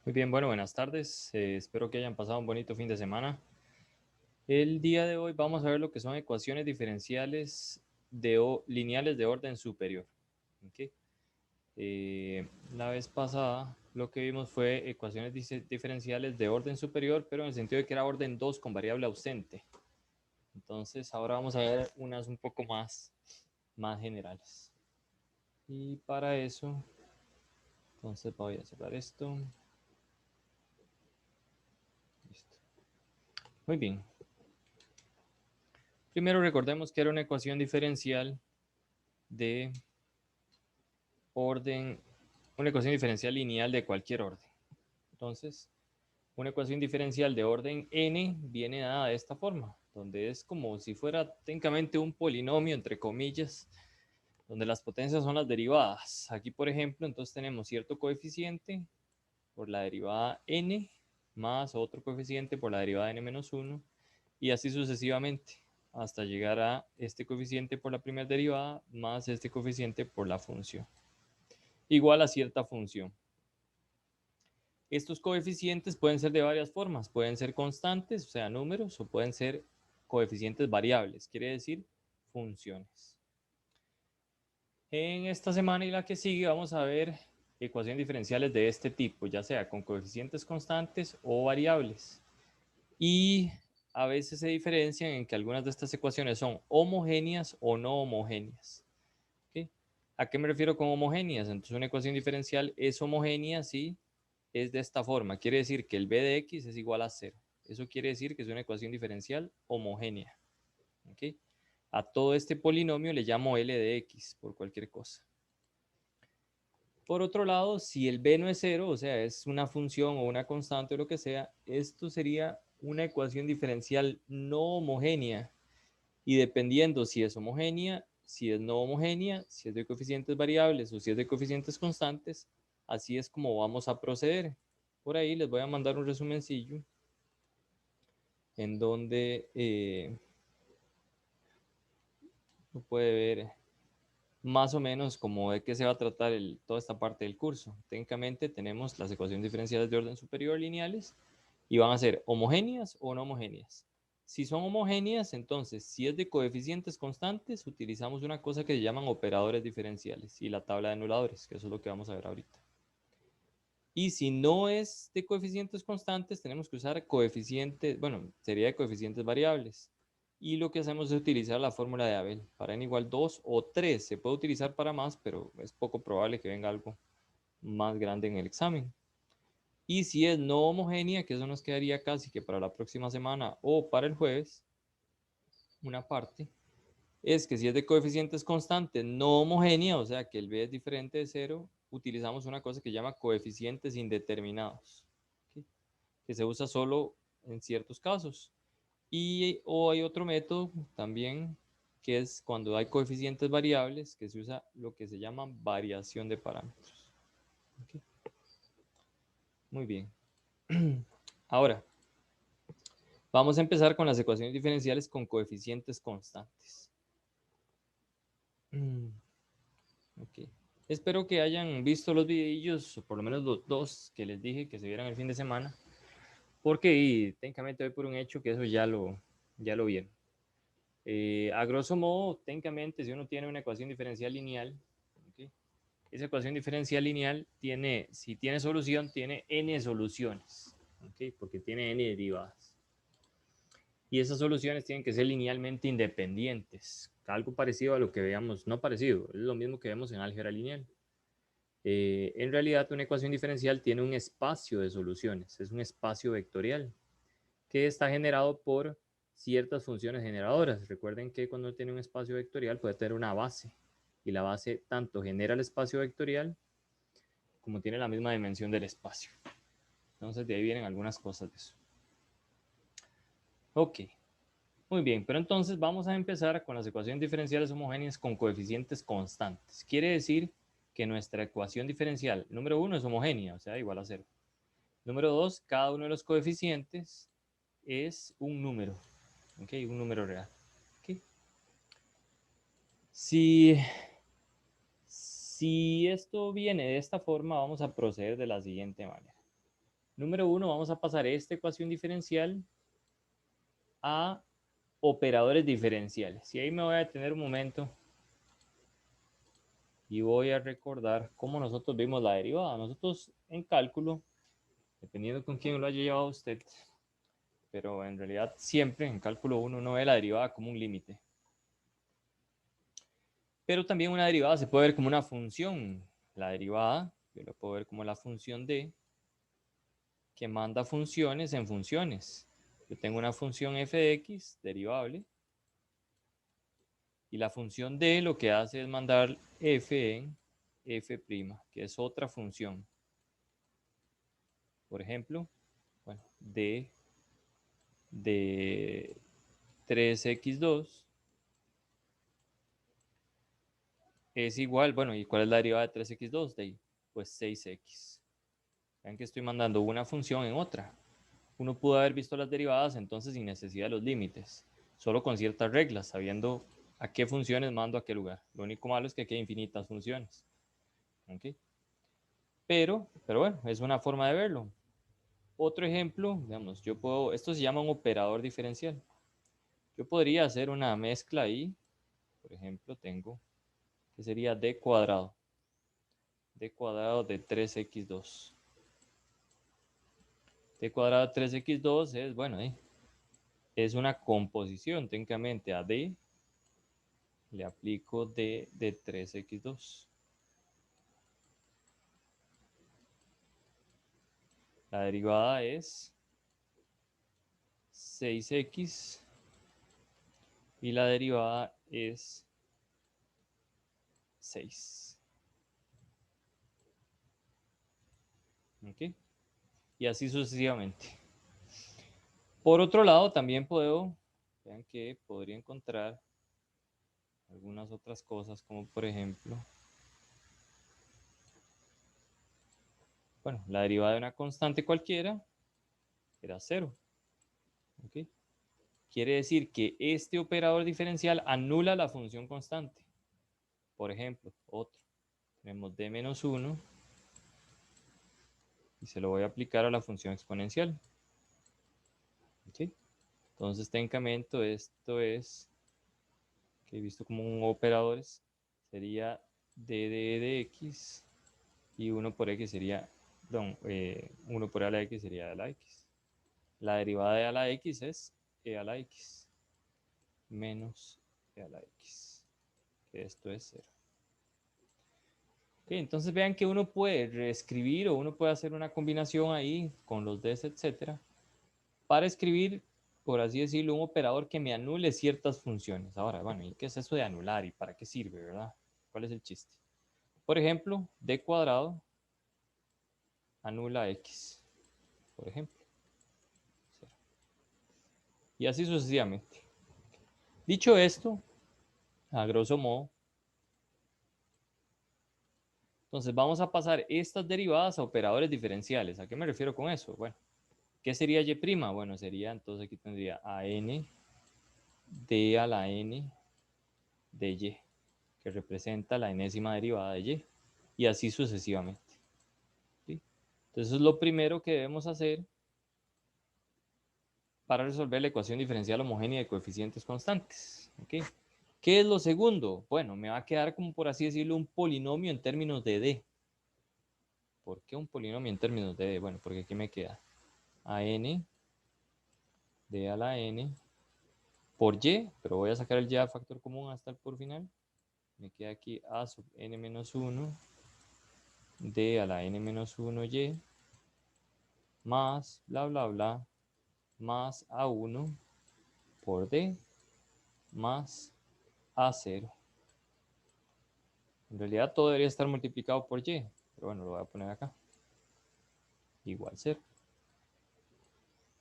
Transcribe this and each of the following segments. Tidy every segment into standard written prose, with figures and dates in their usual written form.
Muy bien, bueno, buenas tardes. Espero que hayan pasado un bonito fin de semana. El día de hoy vamos a ver lo que son ecuaciones diferenciales lineales de orden superior. ¿Ok? La vez pasada lo que vimos fue ecuaciones diferenciales de orden superior, pero en el sentido de que era orden 2 con variable ausente. Entonces ahora vamos a ver unas un poco más generales. Y para eso, entonces voy a cerrar esto. Listo. Muy bien. Primero recordemos que era una ecuación diferencial de orden, una ecuación diferencial lineal de cualquier orden. Entonces, una ecuación diferencial de orden n viene dada de esta forma, donde es como si fuera técnicamente un polinomio, entre comillas, donde las potencias son las derivadas. Aquí, por ejemplo, entonces tenemos cierto coeficiente por la derivada n más otro coeficiente por la derivada n menos 1 y así sucesivamente hasta llegar a este coeficiente por la primera derivada más este coeficiente por la función, igual a cierta función. Estos coeficientes pueden ser de varias formas, pueden ser constantes, o sea, números, o pueden ser coeficientes variables, quiere decir funciones. En esta semana y la que sigue vamos a ver ecuaciones diferenciales de este tipo, ya sea con coeficientes constantes o variables. Y a veces se diferencian en que algunas de estas ecuaciones son homogéneas o no homogéneas. ¿Okay? ¿A qué me refiero con homogéneas? Entonces una ecuación diferencial es homogénea si es de esta forma. Quiere decir que el b de x es igual a 0. Eso quiere decir que es una ecuación diferencial homogénea. ¿Okay? A todo este polinomio le llamo L de x por cualquier cosa. Por otro lado, si el b no es 0, o sea, es una función o una constante o lo que sea, esto sería una ecuación diferencial no homogénea. Y dependiendo si es homogénea, si es no homogénea, si es de coeficientes variables o si es de coeficientes constantes, así es como vamos a proceder. Por ahí les voy a mandar un resumencillo en donde puede ver más o menos como de qué se va a tratar toda esta parte del curso. Técnicamente tenemos las ecuaciones diferenciales de orden superior lineales y van a ser homogéneas o no homogéneas. Si son homogéneas, entonces, si es de coeficientes constantes, utilizamos una cosa que se llaman operadores diferenciales y la tabla de anuladores, que eso es lo que vamos a ver ahorita. Y si no es de coeficientes constantes, tenemos que usar coeficientes, bueno, sería de coeficientes variables. Y lo que hacemos es utilizar la fórmula de Abel. Para n igual 2 o 3. Se puede utilizar para más, pero es poco probable que venga algo más grande en el examen. Y si es no homogénea, que eso nos quedaría casi que para la próxima semana o para el jueves, una parte, es que si es de coeficientes constantes no homogénea, o sea que el b es diferente de 0, utilizamos una cosa que se llama coeficientes indeterminados, ¿okay? Que se usa solo en ciertos casos. O hay otro método también, que es cuando hay coeficientes variables, que se usa lo que se llama variación de parámetros. ¿Okay? Muy bien. Ahora, vamos a empezar con las ecuaciones diferenciales con coeficientes constantes. Okay. Espero que hayan visto los videillos, o por lo menos los dos que les dije que se vieran el fin de semana, porque técnicamente doy por un hecho que eso ya lo vieron. A grosso modo, técnicamente, si uno tiene una ecuación diferencial lineal, ¿okay? Esa ecuación diferencial lineal tiene, si tiene solución, tiene n soluciones, ¿okay? Porque tiene n derivadas. Y esas soluciones tienen que ser linealmente independientes, algo parecido a lo que veamos, no parecido, es lo mismo que vemos en álgebra lineal. En realidad, una ecuación diferencial tiene un espacio de soluciones, es un espacio vectorial que está generado por ciertas funciones generadoras. Recuerden que cuando tiene un espacio vectorial puede tener una base y la base tanto genera el espacio vectorial como tiene la misma dimensión del espacio. Entonces de ahí vienen algunas cosas de eso. Ok, muy bien, pero entonces vamos a empezar con las ecuaciones diferenciales homogéneas con coeficientes constantes. Quiere decir que nuestra ecuación diferencial número 1 es homogénea, o sea, igual a 0. Número 2, cada uno de los coeficientes es un número, ¿ok? Un número real. ¿Okay? Si esto viene de esta forma, vamos a proceder de la siguiente manera. Número 1, vamos a pasar esta ecuación diferencial a operadores diferenciales. Y ahí me voy a detener un momento y voy a recordar cómo nosotros vimos la derivada. Nosotros en cálculo, dependiendo con quién lo haya llevado usted, pero en realidad siempre en cálculo 1 uno ve la derivada como un límite. Pero también una derivada se puede ver como una función. La derivada, yo lo puedo ver como la función de que manda funciones en funciones. Yo tengo una función f de x derivable y la función d lo que hace es mandar f en f', que es otra función. Por ejemplo, bueno, d de 3x2 es igual, bueno, ¿y cuál es la derivada de 3x2? Pues 6x. Vean que estoy mandando una función en otra. Uno pudo haber visto las derivadas entonces sin necesidad de los límites, solo con ciertas reglas, sabiendo a qué funciones mando a qué lugar. Lo único malo es que aquí hay infinitas funciones. ¿Okay? Pero bueno, es una forma de verlo. Otro ejemplo, digamos, esto se llama un operador diferencial. Yo podría hacer una mezcla ahí, por ejemplo, tengo que sería d cuadrado de 3x2. D cuadrado de 3x2 es, bueno, es una composición, técnicamente a d le aplico d de 3x2. La derivada es 6x y la derivada es 6. ¿Ok? Y así sucesivamente. Por otro lado, también vean que podría encontrar algunas otras cosas, como por ejemplo, bueno, la derivada de una constante cualquiera era 0. ¿Ok? Quiere decir que este operador diferencial anula la función constante. Por ejemplo, otro. Tenemos d menos 1 y se lo voy a aplicar a la función exponencial. ¿Okay? Entonces, técnicamente, esto es, que he visto como operadores, sería d de x y 1 por x sería, perdón, 1 por a la x sería a la x. La derivada de a la x es e a la x menos e a la x, que esto es 0. Okay, entonces vean que uno puede reescribir o uno puede hacer una combinación ahí con los d's, etcétera, para escribir, por así decirlo, un operador que me anule ciertas funciones. Ahora, bueno, ¿y qué es eso de anular y para qué sirve, verdad? ¿Cuál es el chiste? Por ejemplo, d cuadrado anula x, por ejemplo. Y así sucesivamente. Dicho esto, a grosso modo, entonces vamos a pasar estas derivadas a operadores diferenciales. ¿A qué me refiero con eso? Bueno, ¿qué sería y'? Bueno, sería, entonces aquí tendría a n d a la n de y, que representa la enésima derivada de y, y así sucesivamente. ¿Sí? Entonces eso es lo primero que debemos hacer para resolver la ecuación diferencial homogénea de coeficientes constantes. ¿Okay? ¿Qué es lo segundo? Bueno, me va a quedar como por así decirlo un polinomio en términos de d. ¿Por qué un polinomio en términos de d? Bueno, porque aquí me queda a n d a la n por y, pero voy a sacar el y a factor común hasta el por final. Me queda aquí a sub n menos 1 d a la n menos 1 y más bla bla bla más a1 por d más a0. En realidad todo debería estar multiplicado por y, pero bueno, lo voy a poner acá. Igual 0.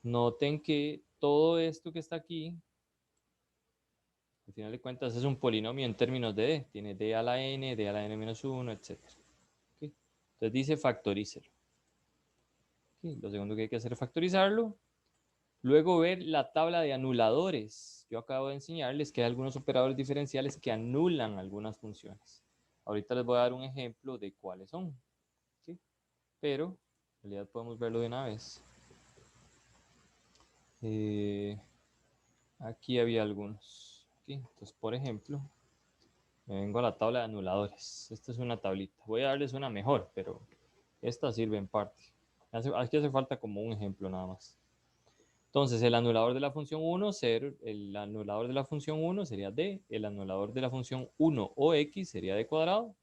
Noten que todo esto que está aquí, al final de cuentas, es un polinomio en términos de d. Tiene d a la n menos 1, etc. ¿Okay? Entonces dice factorícelo. ¿Okay? Lo segundo que hay que hacer es factorizarlo. Luego ver la tabla de anuladores. Yo acabo de enseñarles que hay algunos operadores diferenciales que anulan algunas funciones. Ahorita les voy a dar un ejemplo de cuáles son. ¿Sí? Pero En realidad podemos verlo de una vez. Aquí había algunos. Aquí. Entonces, por ejemplo, me vengo a la tabla de anuladores. Esta es una tablita. Voy a darles una mejor, pero esta sirve en parte. Aquí hace falta como un ejemplo nada más. Entonces, el anulador de la función 1, 0, el anulador de la función 1 sería d, el anulador de la función 1 o x sería d cuadrado,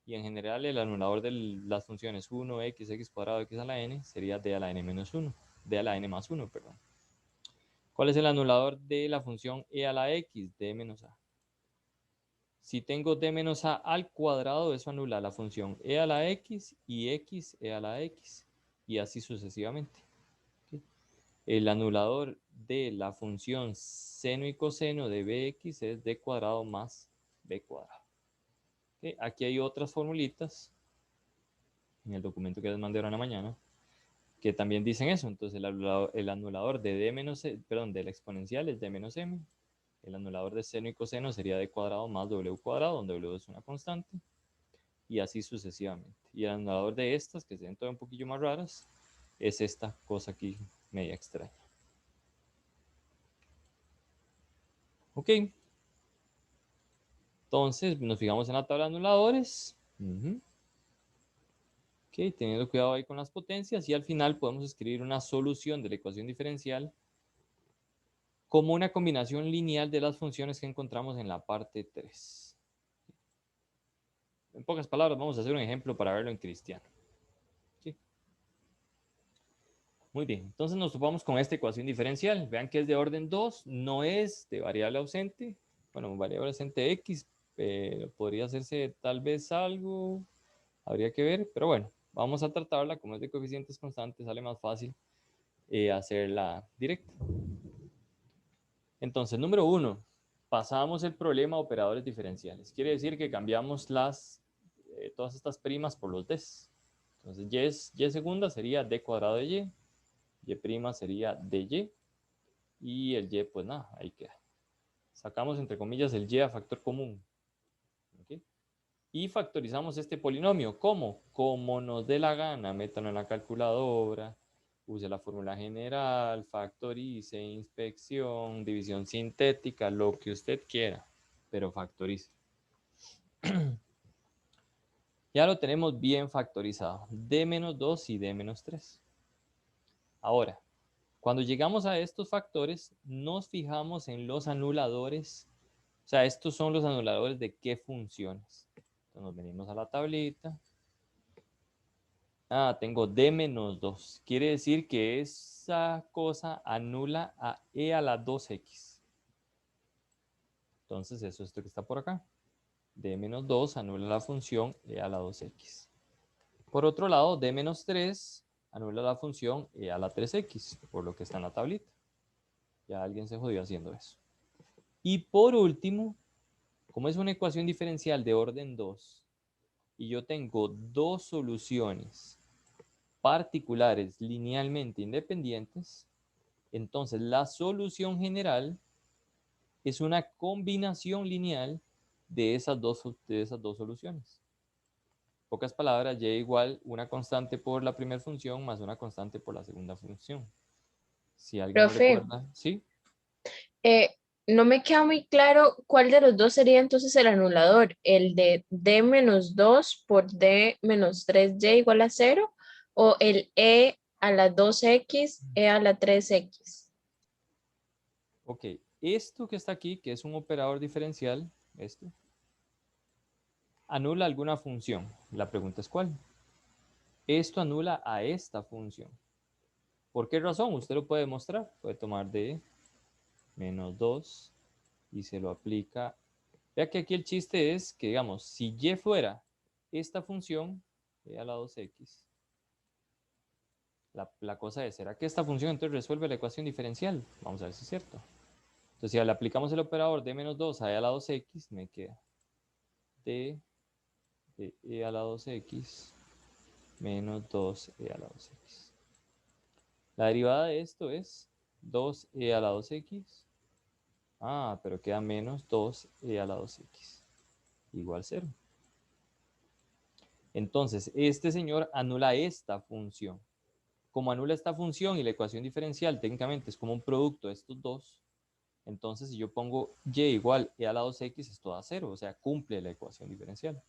y en general el anulador de las funciones 1, x, x cuadrado, x a la n sería d a la n menos 1, d a la n más 1, perdón. ¿Cuál es el anulador de la función e a la x? D menos a. Si tengo d menos a al cuadrado, eso anula la función e a la x y x e a la x, y así sucesivamente. ¿Okay? El anulador de la función seno y coseno de bx es d cuadrado más b cuadrado. ¿Okay? Aquí hay otras formulitas en el documento que les mandé ahora en la mañana que también dicen eso. Entonces el anulador de d menos, perdón, de la exponencial es d menos m. El anulador de seno y coseno sería d cuadrado más w cuadrado, donde w es una constante, y así sucesivamente. Y el anulador de estas, que se ven todavía un poquillo más raras, es esta cosa aquí media extraña. Ok. Entonces nos fijamos en la tabla de anuladores. Ok, teniendo cuidado ahí con las potencias, y al final podemos escribir una solución de la ecuación diferencial como una combinación lineal de las funciones que encontramos en la parte 3. En pocas palabras, vamos a hacer un ejemplo para verlo en cristiano. ¿Sí? Muy bien, entonces nos topamos con esta ecuación diferencial. Vean que es de orden 2, no es de variable ausente. Bueno, variable ausente x, podría hacerse tal vez algo, habría que ver, pero bueno, vamos a tratarla, como es de coeficientes constantes, sale más fácil hacerla directa. Entonces, número 1, pasamos el problema a operadores diferenciales. Quiere decir que cambiamos todas estas primas por los d's. Entonces, y segunda sería d cuadrado de y prima sería dy, y el y, pues nada, ahí queda. Sacamos entre comillas el y a factor común. ¿Okay? Y factorizamos este polinomio. ¿Cómo? Como nos dé la gana, métanlo en la calculadora, use la fórmula general, factorice, inspección, división sintética, lo que usted quiera, pero factorice. Ya lo tenemos bien factorizado, d-2 y d-3. Ahora, cuando llegamos a estos factores, nos fijamos en los anuladores. O sea, estos son los anuladores de qué funciones. Entonces nos venimos a la tablita. Tengo d-2. Quiere decir que esa cosa anula a e a la 2x. Entonces eso es esto que está por acá. d-2 anula la función e a la 2x. Por otro lado, d-3 anula la función e a la 3x, por lo que está en la tablita. Ya alguien se jodió haciendo eso. Y por último, como es una ecuación diferencial de orden 2, y yo tengo dos soluciones particulares linealmente independientes, entonces la solución general es una combinación lineal de esas dos soluciones. En pocas palabras, y igual una constante por la primera función más una constante por la segunda función. Si alguien no Profe, recuerda, ¿sí? eh, no me queda muy claro cuál de los dos sería entonces el anulador, el de d-2 por d-3y igual a 0 o el e a la 2x, e a la 3x. Ok, esto que está aquí, que es un operador diferencial, esto, anula alguna función. La pregunta es ¿cuál? Esto anula a esta función. ¿Por qué razón? Usted lo puede demostrar. Puede tomar d-2 y se lo aplica. Vea que aquí el chiste es que, digamos, si y fuera esta función, e a la 2x, la cosa es, ¿será que esta función entonces resuelve la ecuación diferencial? Vamos a ver si es cierto. Entonces, si le aplicamos el operador d-2 a e a la 2x, me queda d de e a la 2x menos 2e a la 2x. La derivada de esto es 2e a la 2x. Pero queda menos 2e a la 2x igual 0. Entonces, este señor anula esta función. como anula esta función y la ecuación diferencial técnicamente es como un producto de estos dos, entonces si yo pongo y igual e a la 2x, esto da 0, o sea, cumple la ecuación diferencial.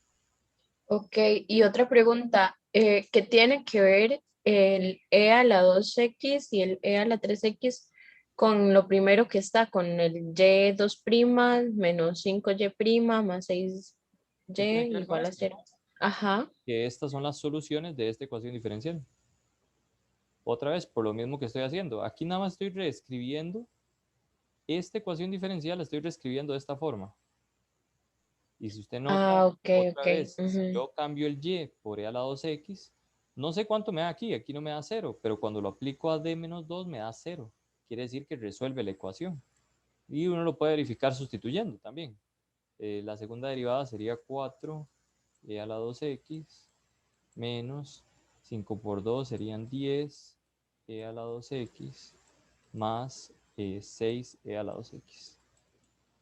Ok, y otra pregunta, ¿qué tiene que ver el e a la 2x y el e a la 3x con lo primero que está, con el y 2' menos 5y' más ¿Qué tiene 6y que ver con igual a esto? 0? Ajá. Que estas son las soluciones de esta ecuación diferencial. Otra vez, por lo mismo que estoy haciendo. Aquí nada más estoy reescribiendo esta ecuación diferencial, la estoy reescribiendo de esta forma. Y si usted nota, Ah, ok, otra ok. vez, si Ujú. yo cambio el y por e a la 2x, no sé cuánto me da aquí no me da 0, pero cuando lo aplico a d menos 2 me da 0. Quiere decir que resuelve la ecuación. Y uno lo puede verificar sustituyendo también. La segunda derivada sería 4 e a la 2x menos 5 por 2 serían 10 e a la 2x más 6 e a la 2x,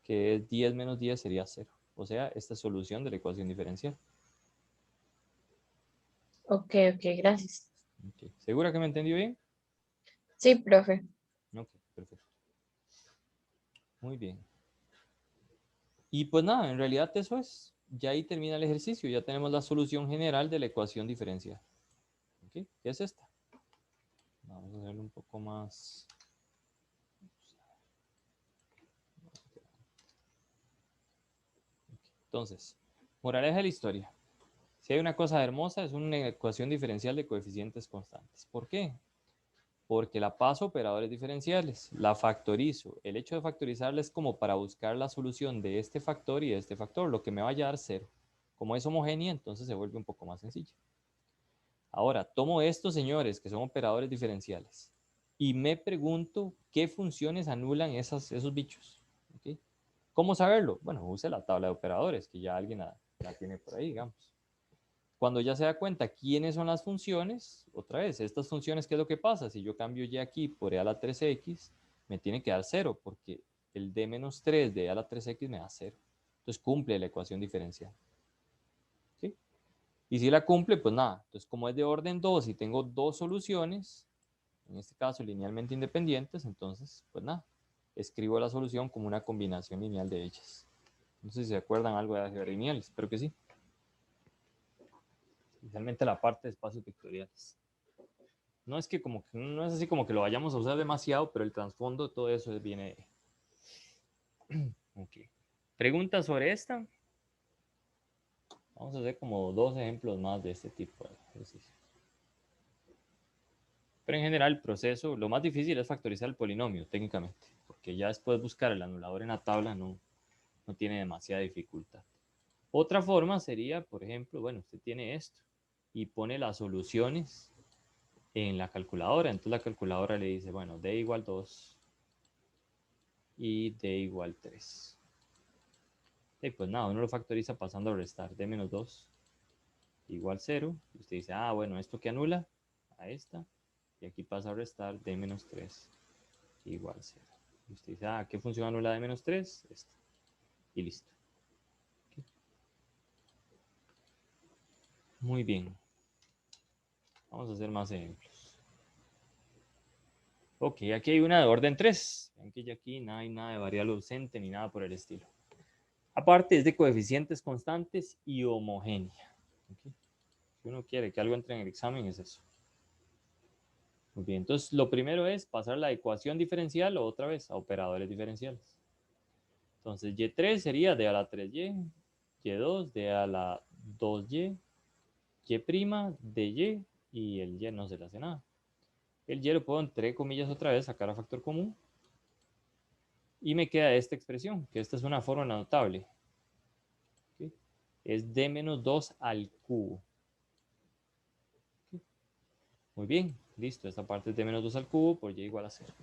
que es 10 menos 10 sería 0. O sea, esta es solución de la ecuación diferencial. Ok, ok, gracias. Okay. ¿Segura que me entendió bien? Sí, profe. Ok, perfecto. Muy bien. Y pues nada, en realidad eso es. Ya ahí termina el ejercicio. Ya tenemos la solución general de la ecuación diferencial. ¿Okay? ¿Qué es esta? Vamos a hacerlo un poco más. Entonces, moraleja de la historia. Si hay una cosa hermosa, es una ecuación diferencial de coeficientes constantes. ¿Por qué? Porque la paso a operadores diferenciales, la factorizo. El hecho de factorizarla es como para buscar la solución de este factor y de este factor, lo que me vaya a dar 0. Como es homogénea, entonces se vuelve un poco más sencillo. Ahora, tomo estos señores que son operadores diferenciales y me pregunto qué funciones anulan esos bichos. ¿Okay? ¿Cómo saberlo? Bueno, use la tabla de operadores, que ya alguien la tiene por ahí, digamos. Cuando ya se da cuenta quiénes son las funciones, otra vez, estas funciones, ¿qué es lo que pasa? Si yo cambio y aquí por e a la 3x, me tiene que dar 0, porque el d menos 3 de e a la 3x me da 0. Entonces cumple la ecuación diferencial. ¿Sí? Y si la cumple, pues nada. Entonces, como es de orden 2 y tengo dos soluciones, en este caso linealmente independientes, entonces, pues nada, escribo la solución como una combinación lineal de ellas. No sé si se acuerdan algo de álgebra lineal, espero que sí. Especialmente la parte de espacios vectoriales. No es que como que no es así como que lo vayamos a usar demasiado, pero el trasfondo de todo eso viene de... Okay. ¿Preguntas sobre esta? Vamos a hacer como dos ejemplos más de este tipo de ejercicio. Pero en general el proceso, lo más difícil es factorizar el polinomio técnicamente, porque ya después buscar el anulador en la tabla no tiene demasiada dificultad. Otra forma sería, por ejemplo, bueno, usted tiene esto y pone las soluciones en la calculadora. Entonces la calculadora le dice, bueno, d igual 2 y d igual 3. Y pues nada, uno lo factoriza pasando a restar. D menos 2 igual 0. Y usted dice, ah, bueno, esto que anula a esta. Y aquí pasa a restar d menos 3 igual 0. Y usted dice, ah, ¿qué función anula d menos 3? Esta. Y listo. Okay. Muy bien. Vamos a hacer más ejemplos. Ok, aquí hay una de orden 3. Ven que ya aquí no hay nada de variable ausente ni nada por el estilo. Aparte es de coeficientes constantes y homogénea. Okay. Si uno quiere que algo entre en el examen es eso. Muy bien, entonces lo primero es pasar la ecuación diferencial otra vez a operadores diferenciales. Entonces y3 sería d a la 3y, y2 d a la 2y, y' dy y el y no se le hace nada. El y lo puedo entre comillas otra vez sacar a factor común y me queda esta expresión, que esta es una forma notable. ¿Okay? Es d menos 2 al cubo. ¿Okay? Muy bien, listo, esta parte es d menos 2 al cubo por y igual a 0.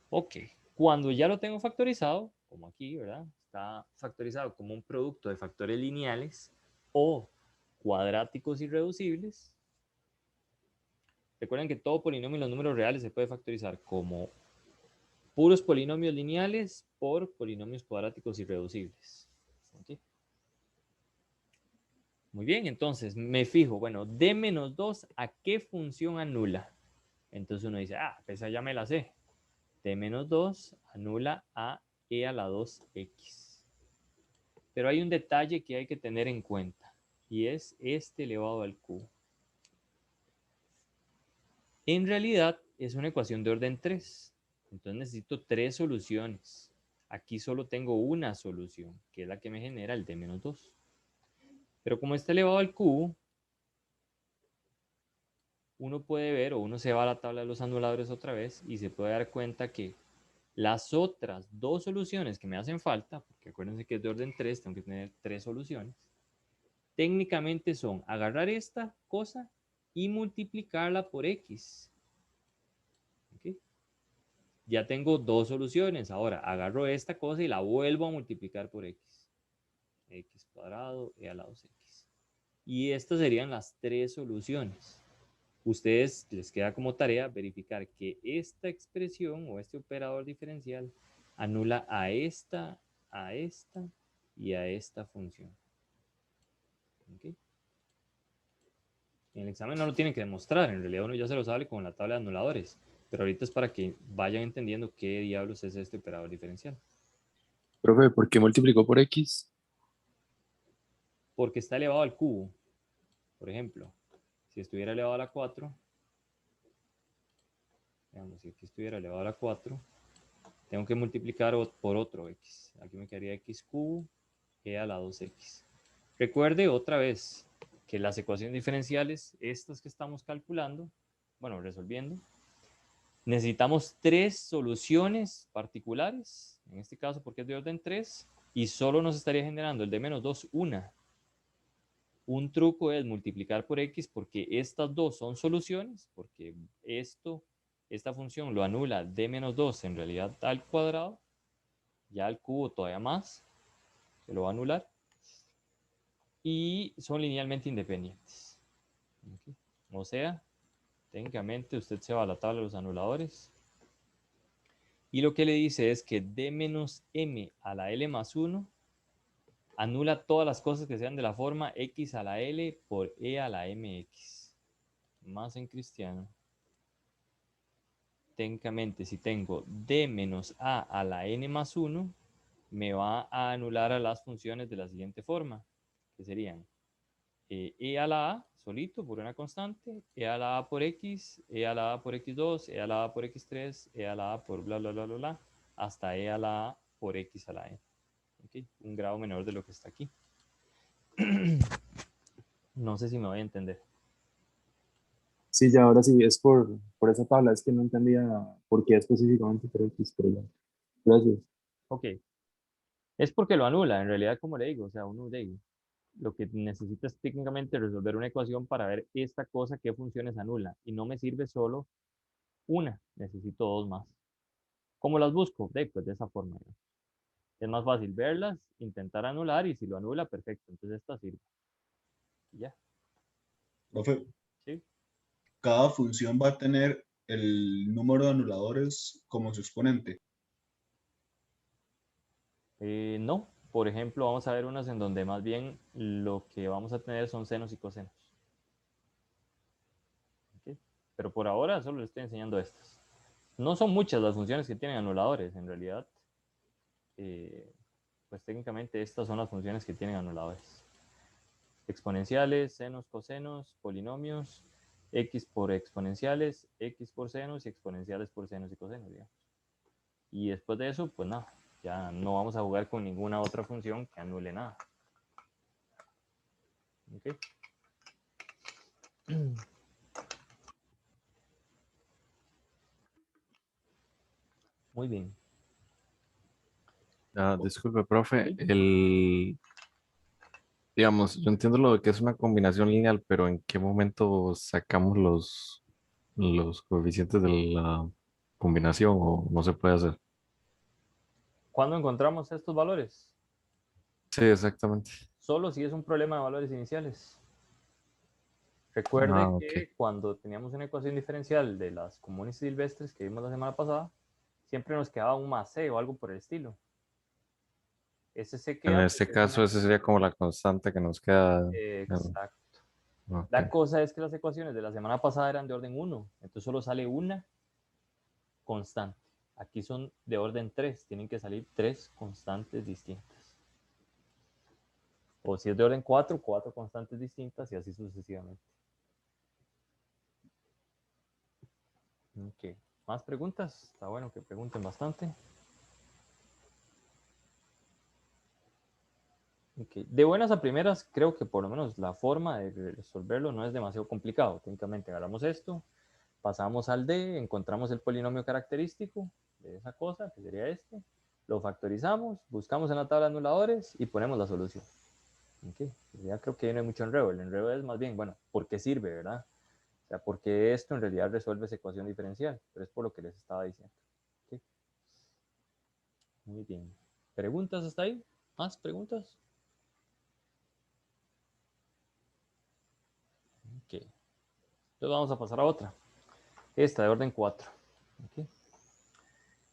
Ok, cuando ya lo tengo factorizado, como aquí, ¿verdad? Está factorizado como un producto de factores lineales o cuadráticos irreducibles. Recuerden que todo polinomio en los números reales se puede factorizar como puros polinomios lineales por polinomios cuadráticos irreducibles. ¿Okay? Muy bien, entonces me fijo, bueno, d menos 2, ¿a qué función anula? Entonces uno dice, esa ya me la sé. D menos 2 anula a e a la 2x. Pero hay un detalle que hay que tener en cuenta, y es este elevado al cubo. En realidad es una ecuación de orden 3. Entonces necesito 3 soluciones. Aquí solo tengo una solución, que es la que me genera el d menos 2. Pero como está elevado al cubo, uno puede ver, o uno se va a la tabla de los anuladores otra vez, y se puede dar cuenta que las otras dos soluciones que me hacen falta, porque acuérdense que es de orden 3, tengo que tener 3 soluciones, técnicamente son agarrar esta cosa y multiplicarla por x. ¿Okay? Ya tengo 2 soluciones. Ahora agarro esta cosa y la vuelvo a multiplicar por x. X cuadrado e a la 2x. Y estas serían las 3 soluciones. Ustedes les queda como tarea verificar que esta expresión o este operador diferencial anula a esta y a esta función. ¿Okay? En el examen no lo tienen que demostrar, en realidad uno ya se lo sabe con la tabla de anuladores, pero ahorita es para que vayan entendiendo qué diablos es este operador diferencial. Profe, ¿por qué multiplicó por X? Porque está elevado al cubo. Por ejemplo, si estuviera elevado a la 4, veamos, si aquí estuviera elevado a la 4, tengo que multiplicar por otro x. Aquí me quedaría x cubo e a la 2x. Recuerde otra vez que las ecuaciones diferenciales, estas que estamos calculando, bueno, resolviendo, necesitamos 3 soluciones particulares, en este caso porque es de orden 3, y solo nos estaría generando el de menos 2 una. Un truco es multiplicar por x porque estas dos son soluciones, porque esta función lo anula d menos 2 en realidad al cuadrado, ya al cubo todavía más, se lo va a anular, y son linealmente independientes. ¿Okay? O sea, técnicamente usted se va a la tabla de los anuladores, y lo que le dice es que d menos m a la l más 1 anula todas las cosas que sean de la forma x a la l por e a la mx. Más en cristiano. Técnicamente, si tengo d menos a la n más 1, me va a anular a las funciones de la siguiente forma, que serían e a la a solito por una constante, e a la a por x, e a la a por x2, e a la a por x3, e a la a por bla, bla, bla, bla, bla, hasta e a la a por x a la n. ¿Okay? Un grado menor de lo que está aquí. No sé si me voy a entender. Sí, ya ahora sí, es por esa tabla, es que no entendía por qué específicamente por X, pero ya. Gracias. Ok. Es porque lo anula, en realidad, como le digo, o sea, uno lo que necesita es técnicamente resolver una ecuación para ver esta cosa qué funciones anula. Y no me sirve solo una, necesito dos más. ¿Cómo las busco? Pues de esa forma. ¿No? Es más fácil verlas, intentar anular y si lo anula, perfecto. Entonces esta sirve. Y ya. Profe, ¿Sí? cada función va a tener el número de anuladores como su exponente. No. Por ejemplo, vamos a ver unas en donde más bien lo que vamos a tener son senos y cosenos. ¿Okay? Pero por ahora solo les estoy enseñando estas. No son muchas las funciones que tienen anuladores, en realidad. Pues técnicamente estas son las funciones que tienen anuladores. Exponenciales, senos, cosenos, polinomios, x por exponenciales, x por senos y exponenciales por senos y cosenos, digamos. Y después de eso, pues nada, ya no vamos a jugar con ninguna otra función que anule nada. ¿Okay? Muy bien. Disculpe, profe, digamos, yo entiendo lo de que es una combinación lineal, pero ¿en qué momento sacamos los coeficientes de la combinación o no se puede hacer? ¿Cuándo encontramos estos valores? Sí, exactamente. Solo si es un problema de valores iniciales. Recuerde Ok. que cuando teníamos una ecuación diferencial de las comunes y silvestres que vimos la semana pasada, siempre nos quedaba un más c o algo por el estilo. Ese se En queda este porque es una... caso, ese sería como la constante que nos queda. Exacto. Ok. La cosa es que las ecuaciones de la semana pasada eran de orden 1, entonces solo sale una constante. Aquí son de orden 3, tienen que salir 3 constantes distintas. O si es de orden 4, 4 constantes distintas y así sucesivamente. Ok, ¿más preguntas? Está bueno que pregunten bastante. Okay. De buenas a primeras, creo que por lo menos la forma de resolverlo no es demasiado complicado. Técnicamente agarramos esto, pasamos al D, encontramos el polinomio característico de esa cosa, que sería este, lo factorizamos, buscamos en la tabla de anuladores y ponemos la solución. Okay. Ya creo que no hay mucho enredo. El enredo es más bien, bueno, ¿por qué sirve, verdad? O sea, porque esto en realidad resuelve esa ecuación diferencial, pero es por lo que les estaba diciendo. Okay. Muy bien. ¿Preguntas hasta ahí? ¿Más preguntas? Ok. Entonces vamos a pasar a otra. Esta de orden 4. Okay.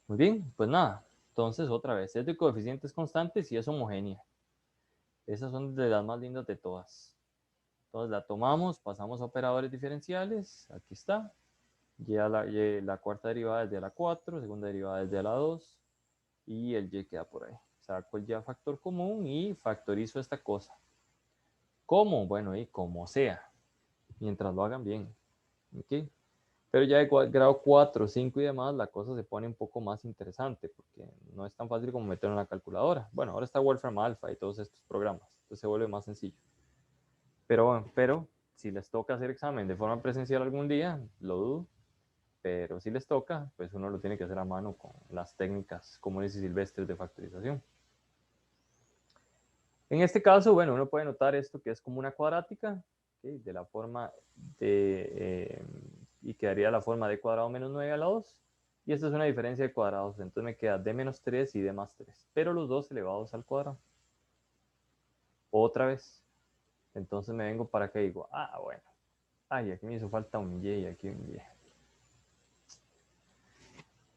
Muy bien, pues nada. Entonces, otra vez, es de coeficientes constantes y es homogénea. Esas son de las más lindas de todas. Entonces la tomamos, pasamos a operadores diferenciales. Aquí está. Ya la cuarta derivada es de la 4, segunda derivada es de la 2 y el y queda por ahí. Saco el y factor común y factorizo esta cosa. ¿Cómo? Bueno, y como sea, mientras lo hagan bien. ¿Okay? Pero ya de grado 4, 5 y demás, la cosa se pone un poco más interesante porque no es tan fácil como meterlo en la calculadora. Bueno, ahora está Wolfram Alpha y todos estos programas, entonces se vuelve más sencillo. Pero bueno, si les toca hacer examen de forma presencial algún día, lo dudo, pero si les toca, pues uno lo tiene que hacer a mano con las técnicas comunes y silvestres de factorización. En este caso, bueno, uno puede notar esto que es como una cuadrática, ¿okay? De la forma de, y quedaría la forma d cuadrado menos 9 a la 2, y esta es una diferencia de cuadrados, entonces me queda d menos 3 y d más 3, pero los dos elevados al cuadrado. Otra vez, entonces me vengo para acá y digo, ah, bueno, ay, aquí me hizo falta un y y aquí un y.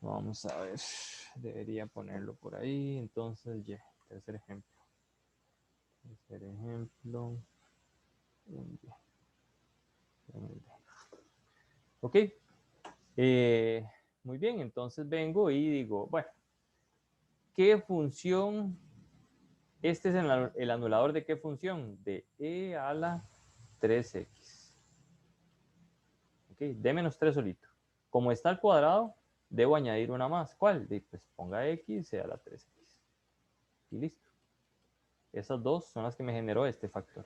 Vamos a ver, debería ponerlo por ahí, entonces y, tercer ejemplo. Tercer ejemplo, un y. Ok, muy bien, entonces vengo y digo, bueno, ¿qué función? Este es el anulador de qué función? De e a la 3x. Ok, d menos 3 solito. Como está al cuadrado, debo añadir una más. ¿Cuál? Pues ponga x a la 3x. Y listo. Esas dos son las que me generó este factor.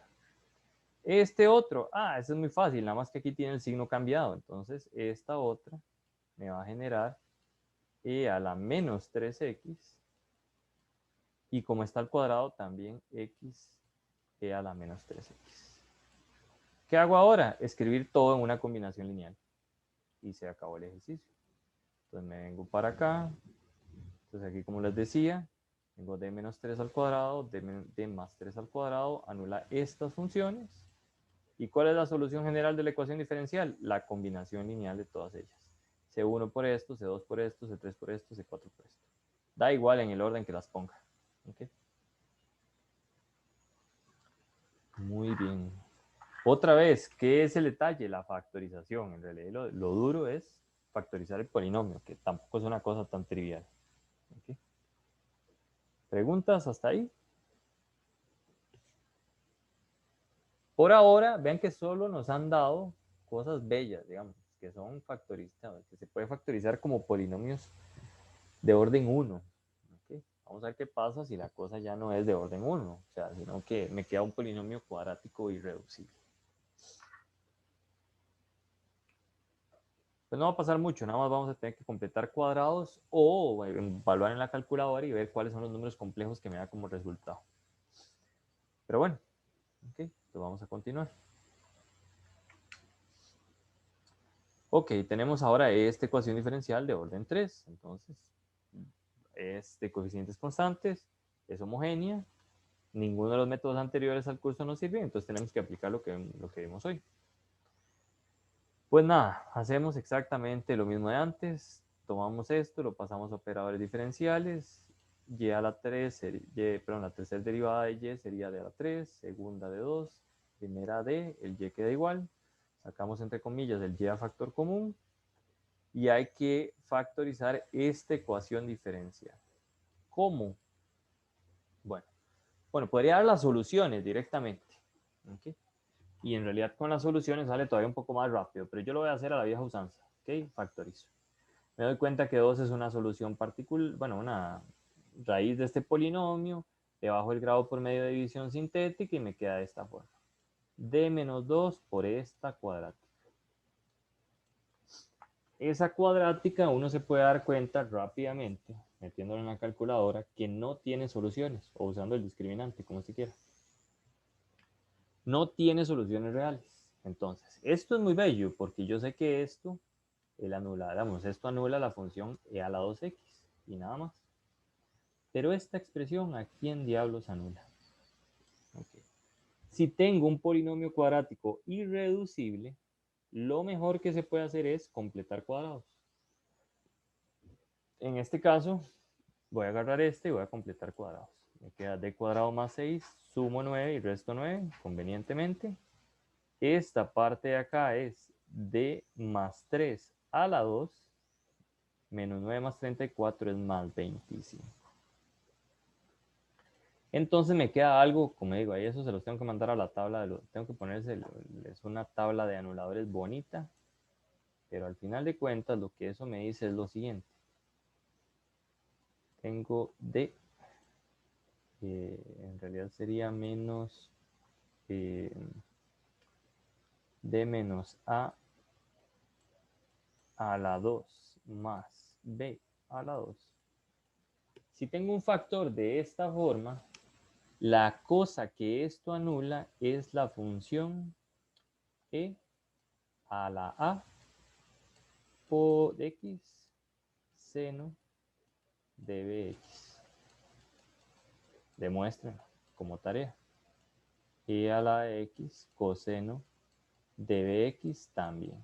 Este otro, ese es muy fácil, nada más que aquí tiene el signo cambiado. Entonces, esta otra me va a generar e a la menos 3x. Y como está al cuadrado, también x e a la menos 3x. ¿Qué hago ahora? Escribir todo en una combinación lineal. Y se acabó el ejercicio. Entonces me vengo para acá. Entonces aquí, como les decía, tengo d menos 3 al cuadrado, d más 3 al cuadrado, anula estas funciones. ¿Y cuál es la solución general de la ecuación diferencial? La combinación lineal de todas ellas. C1 por esto, C2 por esto, C3 por esto, C4 por esto. Da igual en el orden que las ponga. ¿Okay? Muy bien. Otra vez, ¿qué es el detalle? La factorización. En realidad lo duro es factorizar el polinomio, que tampoco es una cosa tan trivial. ¿Okay? ¿Preguntas hasta ahí? Por ahora, vean que solo nos han dado cosas bellas, digamos, que son factorizadas, que se puede factorizar como polinomios de orden 1. ¿Okay? Vamos a ver qué pasa si la cosa ya no es de orden 1, o sea, sino que me queda un polinomio cuadrático irreducible. Pues no va a pasar mucho, nada más vamos a tener que completar cuadrados o evaluar en la calculadora y ver cuáles son los números complejos que me da como resultado. Pero bueno, ok, pues vamos a continuar. Ok, tenemos ahora esta ecuación diferencial de orden 3. Entonces, es de coeficientes constantes, es homogénea. Ninguno de los métodos anteriores al curso nos sirve, entonces tenemos que aplicar lo que vimos hoy. Pues nada, hacemos exactamente lo mismo de antes. Tomamos esto, lo pasamos a operadores diferenciales. La tercera derivada de y sería de la 3, segunda de 2, primera D, el y queda igual. Sacamos entre comillas el y a factor común. Y hay que factorizar esta ecuación diferencial. ¿Cómo? Bueno, podría dar las soluciones directamente. ¿Okay? Y en realidad con las soluciones sale todavía un poco más rápido, pero yo lo voy a hacer a la vieja usanza. ¿Okay? Factorizo. Me doy cuenta que 2 es una solución particular, bueno, una raíz de este polinomio, le bajo el grado por medio de división sintética y me queda de esta forma. D menos 2 por esta cuadrática. Esa cuadrática uno se puede dar cuenta rápidamente, metiéndolo en la calculadora, que no tiene soluciones, o usando el discriminante, como se quiera. No tiene soluciones reales. Entonces, esto es muy bello, porque yo sé que esto, esto anula la función e a la 2x, y nada más. Pero esta expresión, ¿a quién diablos anula? Okay. Si tengo un polinomio cuadrático irreducible, lo mejor que se puede hacer es completar cuadrados. En este caso, voy a agarrar este y voy a completar cuadrados. Me queda d cuadrado más 6, sumo 9 y resto 9, convenientemente. Esta parte de acá es d más 3 a la 2, menos 9 más 34 es más 25. Entonces me queda algo, como digo, ahí eso se los tengo que mandar a la tabla, tengo que ponerse, es una tabla de anuladores bonita, pero al final de cuentas lo que eso me dice es lo siguiente. Tengo d, en realidad sería menos d menos a la 2 más b a la 2. Si tengo un factor de esta forma, la cosa que esto anula es la función e a la a por x seno de bx. Demuestren como tarea. E a la x coseno de bx también.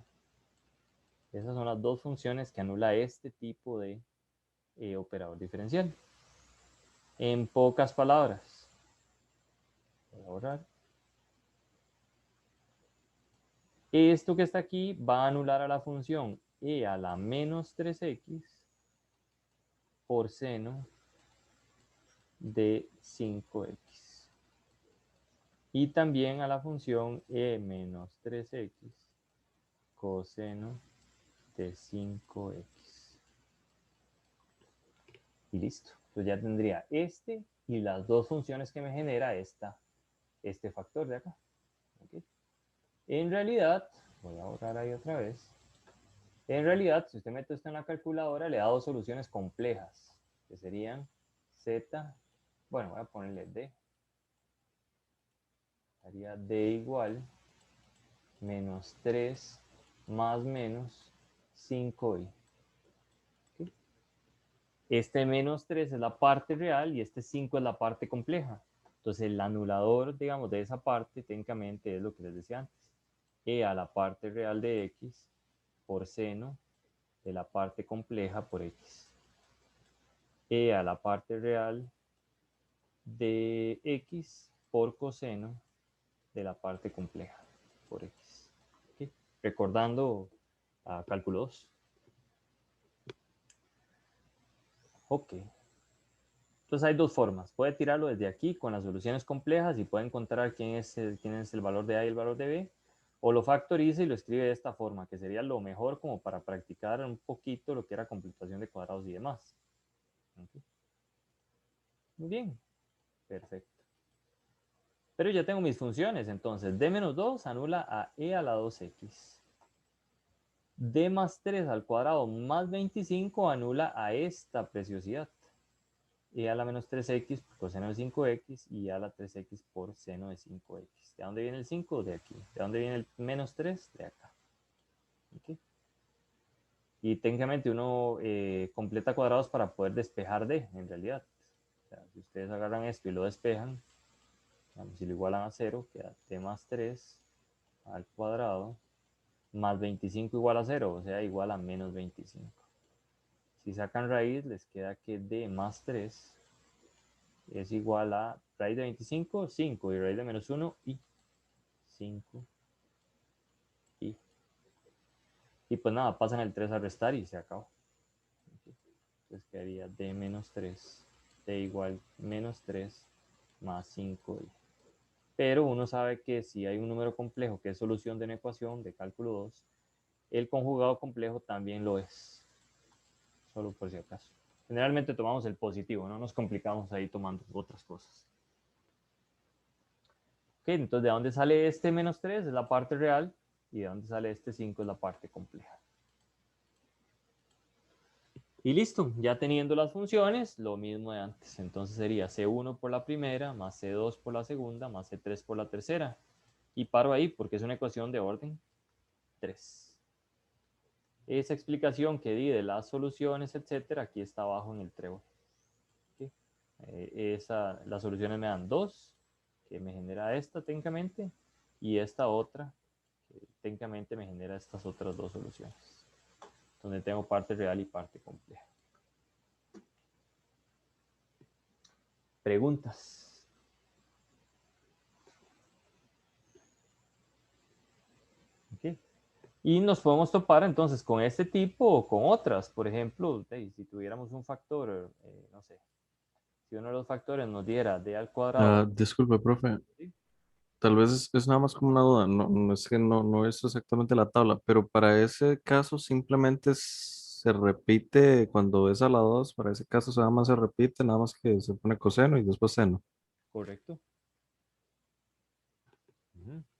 Esas son las dos funciones que anula este tipo de operador diferencial. En pocas palabras, voy a borrar. Esto que está aquí va a anular a la función e a la menos 3x por seno de 5x. Y también a la función e menos 3x coseno de 5x. Y listo. Entonces ya tendría este y las dos funciones que me genera este factor de acá. ¿Okay? En realidad, voy a borrar ahí otra vez. En realidad, si usted mete esto en la calculadora, le da dos soluciones complejas, que serían z, bueno, voy a ponerle d. Haría d igual menos 3 más menos 5i. ¿Okay? Este menos 3 es la parte real y este 5 es la parte compleja. Entonces el anulador, digamos, de esa parte técnicamente es lo que les decía antes. E a la parte real de x por seno de la parte compleja por x. E a la parte real de x por coseno de la parte compleja por x. ¿Okay? Recordando a cálculo 2. Ok. Entonces hay dos formas. Puede tirarlo desde aquí con las soluciones complejas y puede encontrar quién es el valor de A y el valor de B. O lo factoriza y lo escribe de esta forma, que sería lo mejor como para practicar un poquito lo que era computación de cuadrados y demás. ¿Okay? Muy bien. Perfecto. Pero ya tengo mis funciones, entonces d menos 2 anula a e a la 2x. D más 3 al cuadrado más 25 anula a esta preciosidad. E a la menos 3x por seno de 5x y a la 3x por seno de 5x. ¿De dónde viene el 5? De aquí. ¿De dónde viene el menos 3? De acá. ¿Okay? Y técnicamente uno completa cuadrados para poder despejar d, en realidad. O sea, si ustedes agarran esto y lo despejan, si lo igualan a 0, queda d más 3 al cuadrado más 25 igual a 0, o sea, igual a menos 25. Si sacan raíz, les queda que d más 3 es igual a raíz de 25, 5, y raíz de menos 1, y 5 y pues nada, pasan el 3 a restar y se acabó. Entonces quedaría d menos 3, d igual menos 3 más 5i. Pero uno sabe que si hay un número complejo que es solución de una ecuación de cálculo 2, el conjugado complejo también lo es. Solo por si acaso. Generalmente tomamos el positivo, no nos complicamos ahí tomando otras cosas. Ok, entonces ¿de dónde sale este menos 3? Es la parte real. Y de dónde sale este 5 es la parte compleja. Y listo, ya teniendo las funciones, lo mismo de antes. Entonces sería C1 por la primera, más C2 por la segunda, más C3 por la tercera. Y paro ahí porque es una ecuación de orden 3. Esa explicación que di de las soluciones, etcétera, aquí está abajo en el trébol. ¿Okay? Las soluciones me dan 2, que me genera esta técnicamente, y esta otra, que técnicamente me genera estas otras dos soluciones, donde tengo parte real y parte compleja. Preguntas. ¿Okay? Y nos podemos topar entonces con este tipo o con otras. Por ejemplo, si tuviéramos un factor, no sé, si uno de los factores nos diera d al cuadrado. Disculpe, profe. ¿Sí? Tal vez es nada más como una duda. No es que no es exactamente la tabla, pero para ese caso simplemente se repite cuando es a la 2. Para ese caso nada más se repite, nada más que se pone coseno y después seno. Correcto.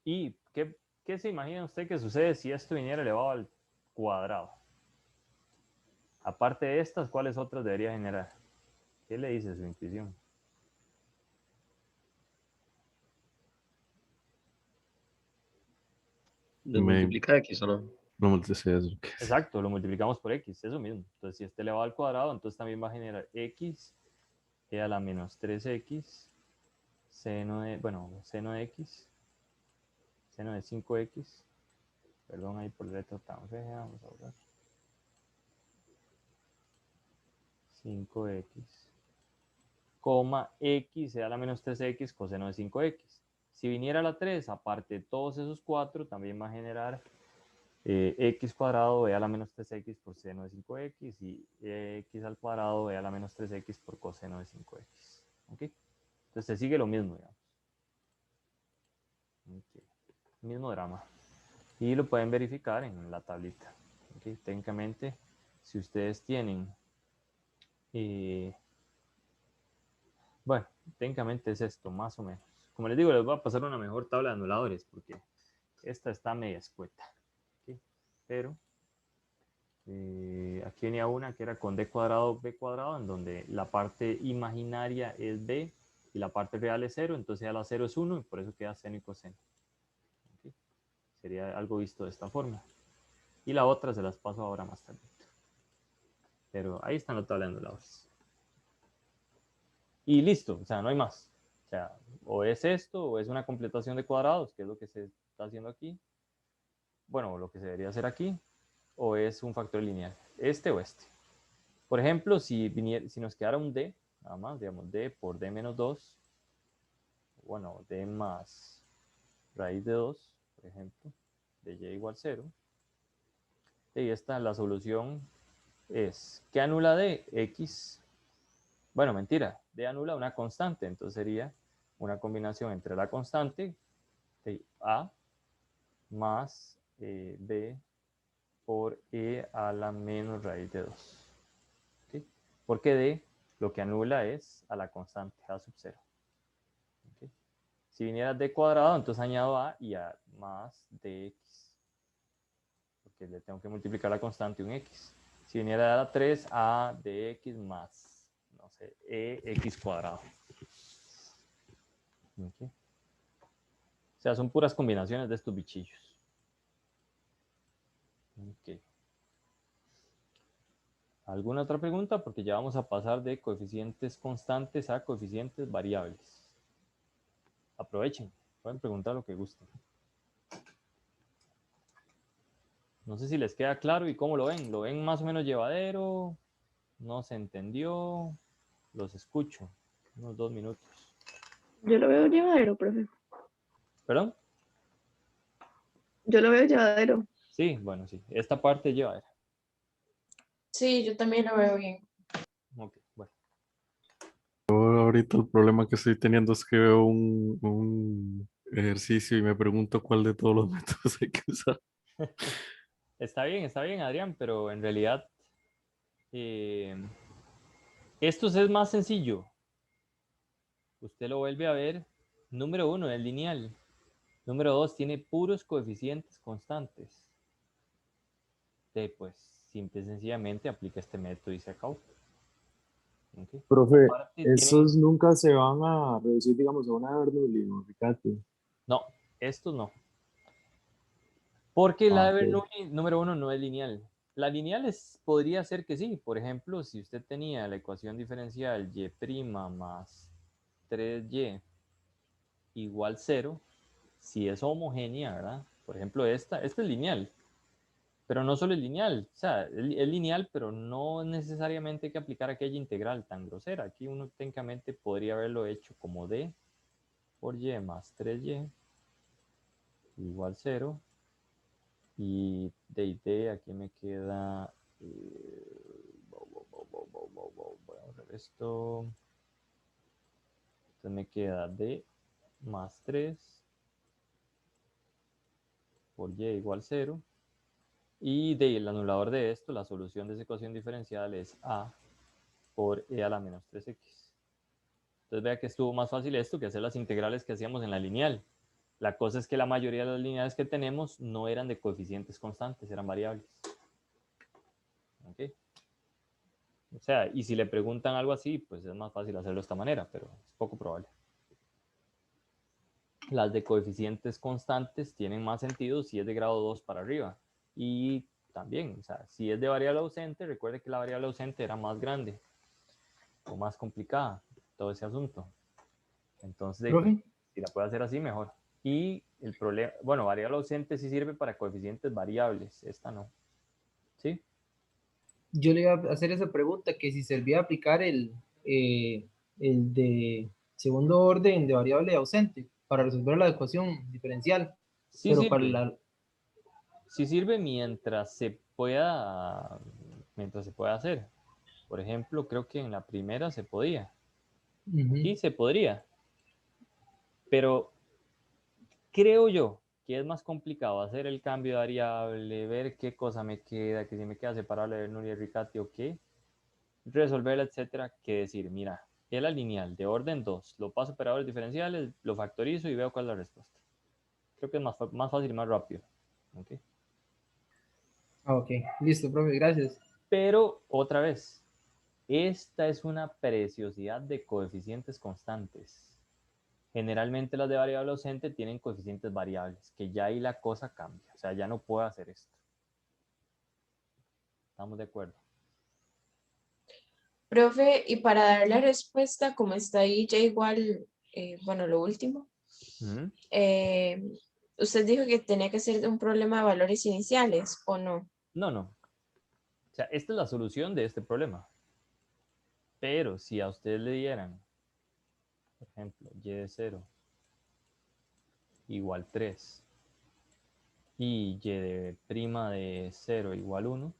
¿Y qué se imagina usted que sucede si esto viniera elevado al cuadrado? Aparte de estas, ¿cuáles otras debería generar? ¿Qué le dice su intuición? ¿Los multiplica X o no? No me dice eso. Exacto, lo multiplicamos por X, eso mismo. Entonces, si este elevado al cuadrado, entonces también va a generar X e a la menos 3X, seno de X, seno de 5X. Perdón ahí por la letra tan fea, vamos a borrar. 5X, coma X e a la menos 3X coseno de 5X. Si viniera la 3, aparte de todos esos 4, también va a generar x cuadrado e a la menos 3x por seno de 5x y x al cuadrado e a la menos 3x por coseno de 5x. ¿Okay? Entonces se sigue lo mismo, digamos. Okay. Mismo drama. Y lo pueden verificar en la tablita. ¿Okay? Técnicamente, si ustedes tienen... bueno, técnicamente es esto, más o menos. Como les digo, les voy a pasar una mejor tabla de anuladores porque esta está media escueta. ¿Okay? Pero aquí venía una que era con d cuadrado, b cuadrado, en donde la parte imaginaria es b y la parte real es 0, entonces ya la 0 es 1 y por eso queda seno y coseno. ¿Okay? Sería algo visto de esta forma. Y la otra se las paso ahora más tarde. Pero ahí están la tabla de anuladores. Y listo, o sea, no hay más. O sea, o es esto o es una completación de cuadrados, que es lo que se está haciendo aquí. Bueno, lo que se debería hacer aquí, o es un factor lineal, este o este. Por ejemplo, si nos quedara un d, nada más, digamos d por d menos 2, bueno, d más raíz de 2, por ejemplo, de y igual 0, y esta, la solución es, ¿qué anula d? X, bueno, mentira, d anula una constante, entonces sería una combinación entre la constante de a más b por e a la menos raíz de 2. ¿Okay? Porque d lo que anula es a la constante a sub 0. ¿Okay? Si viniera d cuadrado, entonces añado a y a más dx. Porque le tengo que multiplicar la constante un x. Si viniera a 3, a dx más, no sé, ex cuadrado. ¿Okay? O sea, son puras combinaciones de estos bichillos. Okay. ¿Alguna otra pregunta? Porque ya vamos a pasar de coeficientes constantes a coeficientes variables. Aprovechen, pueden preguntar lo que gusten. No sé si les queda claro y cómo lo ven. ¿Lo ven más o menos llevadero? ¿No se entendió? Los escucho. Unos 2 minutos. Yo lo veo llevadero, profe. ¿Perdón? Yo lo veo llevadero. Sí, bueno, sí. Esta parte lleva. Sí, yo también lo veo bien. Ok, bueno. Ahorita el problema que estoy teniendo es que veo un ejercicio y me pregunto cuál de todos los métodos hay que usar. Está bien, Adrián, pero en realidad esto es más sencillo. Usted lo vuelve a ver. Número 1, el lineal. Número 2, tiene puros coeficientes constantes. Pues simple y sencillamente aplica este método y se acabó. Okay. Profe, Aparte tiene... esos nunca se van a reducir, digamos, a una de Bernoulli, ¿no? Fíjate. No, estos no. Porque la Ah, de ok. Bernoulli, número 1, no es lineal. La lineal podría ser que sí. Por ejemplo, si usted tenía la ecuación diferencial y' más 3y igual 0, si es homogénea, ¿verdad? Por ejemplo, esta es lineal. Pero no solo es lineal, o sea, es lineal, pero no necesariamente hay que aplicar aquella integral tan grosera. Aquí uno técnicamente podría haberlo hecho como d por y más 3y igual 0. Y de aquí me queda... voy a borrar esto. Entonces me queda d más 3 por y igual 0. Y el anulador de esto, la solución de esa ecuación diferencial es a por e a la menos 3x. Entonces vea que estuvo más fácil esto que hacer las integrales que hacíamos en la lineal. La cosa es que la mayoría de las lineales que tenemos no eran de coeficientes constantes, eran variables. ¿Okay? O sea, y si le preguntan algo así, pues es más fácil hacerlo de esta manera, pero es poco probable. Las de coeficientes constantes tienen más sentido si es de grado 2 para arriba. Y también, o sea, si es de variable ausente, recuerde que la variable ausente era más grande o más complicada, todo ese asunto. Entonces, pues, Profe, si la puede hacer así, mejor. Y el problema, bueno, variable ausente sí sirve para coeficientes variables, esta no. ¿Sí? yo le iba a hacer esa pregunta, que si servía aplicar el de segundo orden de variable ausente para resolver la ecuación diferencial, Sí pero para sirve. la... Sí sirve mientras se pueda hacer. Por ejemplo, creo que en la primera se podía. Ujú. Aquí se podría. Pero creo yo que es más complicado hacer el cambio de variable, ver qué cosa me queda, que si me queda separable de Bernoulli y Riccati o qué, resolverla, etcétera, que decir, mira, es la lineal de orden 2, lo paso a operadores diferenciales, lo factorizo y veo cuál es la respuesta. Creo que es más fácil y más rápido. ¿Okay? Ah, ok, listo, profe, gracias. Pero, otra vez, esta es una preciosidad de coeficientes constantes. Generalmente las de variable ausente tienen coeficientes variables, que ya ahí la cosa cambia. O sea, ya no puedo hacer esto. ¿Estamos de acuerdo? Profe, y para dar la respuesta, como está ahí ya igual, bueno, lo último, ¿Mm? eh, usted dijo que tenía que ser un problema de valores iniciales, ¿o no? No, no. O sea, esta es la solución de este problema. Pero si a usted le dieran, por ejemplo, y de 0 igual 3 y y de prima de 0 igual 1,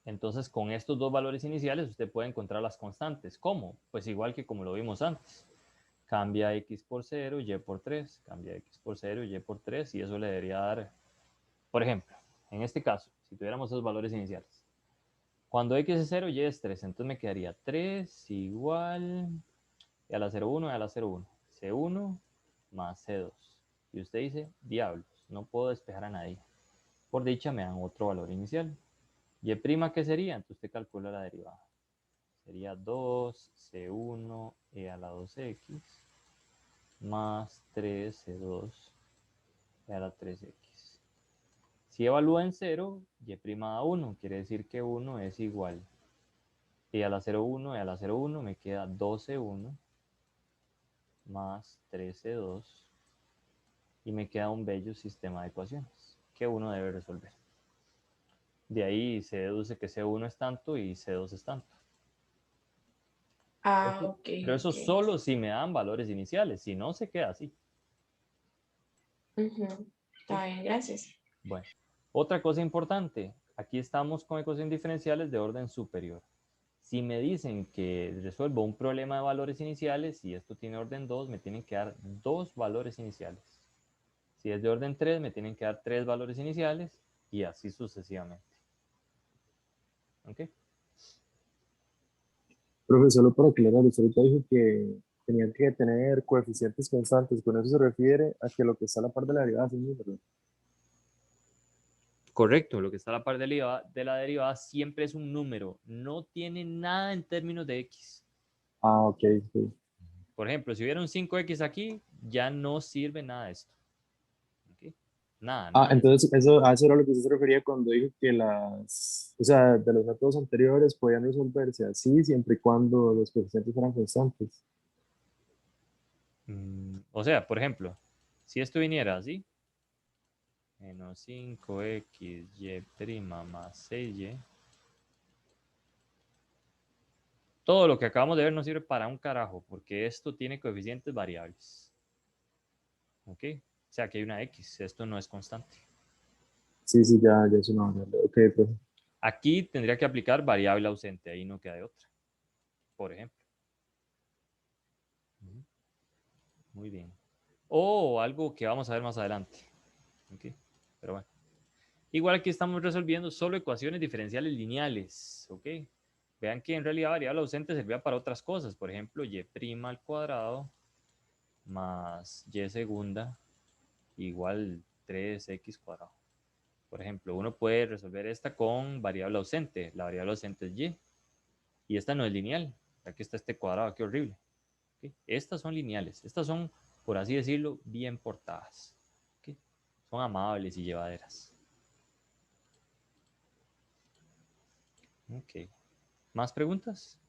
entonces con estos dos valores iniciales usted puede encontrar las constantes. ¿Cómo? Pues igual que como lo vimos antes. Cambia x por 0, y por 3, cambia x por 0, y por 3, y eso le debería dar, por ejemplo, en este caso, si tuviéramos esos valores iniciales, cuando x es 0, y es 3, entonces me quedaría 3 igual y a la 0,1 y a la 0,1, c1 más c2. Y usted dice, diablos, no puedo despejar a nadie. Por dicha me dan otro valor inicial. ¿Y', qué sería? Entonces usted calcula la derivada. Sería 2c1 e a la 2x más 3c2 e a la 3x. Si evalúa en 0, y' da 1, quiere decir que 1 es igual. Y a la 0,1 y a la 0,1 me queda 12,1 más 13,2 y me queda un bello sistema de ecuaciones que uno debe resolver. De ahí se deduce que C1 es tanto y C2 es tanto. Ah, ok, Pero eso ok. solo si me dan valores iniciales, si no se queda así. Ujú. Está bien, gracias. Bueno, otra cosa importante. Aquí estamos con ecuaciones diferenciales de orden superior. Si me dicen que resuelvo un problema de valores iniciales y esto tiene orden 2, me tienen que dar 2 valores iniciales. Si es de orden 3, me tienen que dar 3 valores iniciales y así sucesivamente. ¿Ok? Profe, solo para aclarar, usted ahorita dijo que tenían que tener coeficientes constantes. Con eso se refiere a que lo que está a la par de la derivada es un número. Correcto, lo que está a la par de la derivada siempre es un número. No tiene nada en términos de x. Ah, ok, sí. Por ejemplo, si hubiera un 5x aquí, ya no sirve nada de esto. ¿Ok? Nada, Ah, nada. entonces a eso era lo que usted se refería cuando dijo que o sea, de los métodos anteriores podían resolverse así siempre y cuando los coeficientes fueran constantes. O sea, por ejemplo, si esto viniera así, menos 5x y' más 6y, todo lo que acabamos de ver no sirve para un carajo, porque esto tiene coeficientes variables. ¿Ok? O sea, que hay una x, esto no es constante. Sí, sí, ya es una variable. Ok, profe. Aquí tendría que aplicar variable ausente, ahí no queda de otra, por ejemplo. Muy bien. O algo que vamos a ver más adelante. ¿Ok? Pero bueno. Igual aquí estamos resolviendo solo ecuaciones diferenciales lineales. ¿Ok? Vean que en realidad variable ausente servía para otras cosas. Por ejemplo, y' al cuadrado más y segunda igual 3x cuadrado. Por ejemplo, uno puede resolver esta con variable ausente. La variable ausente es y. Y esta no es lineal. Aquí está este cuadrado, qué horrible. ¿Okay? Estas son lineales. Estas son, por así decirlo, bien portadas. ¿Okay? Son amables y llevaderas. Ok. ¿Más preguntas?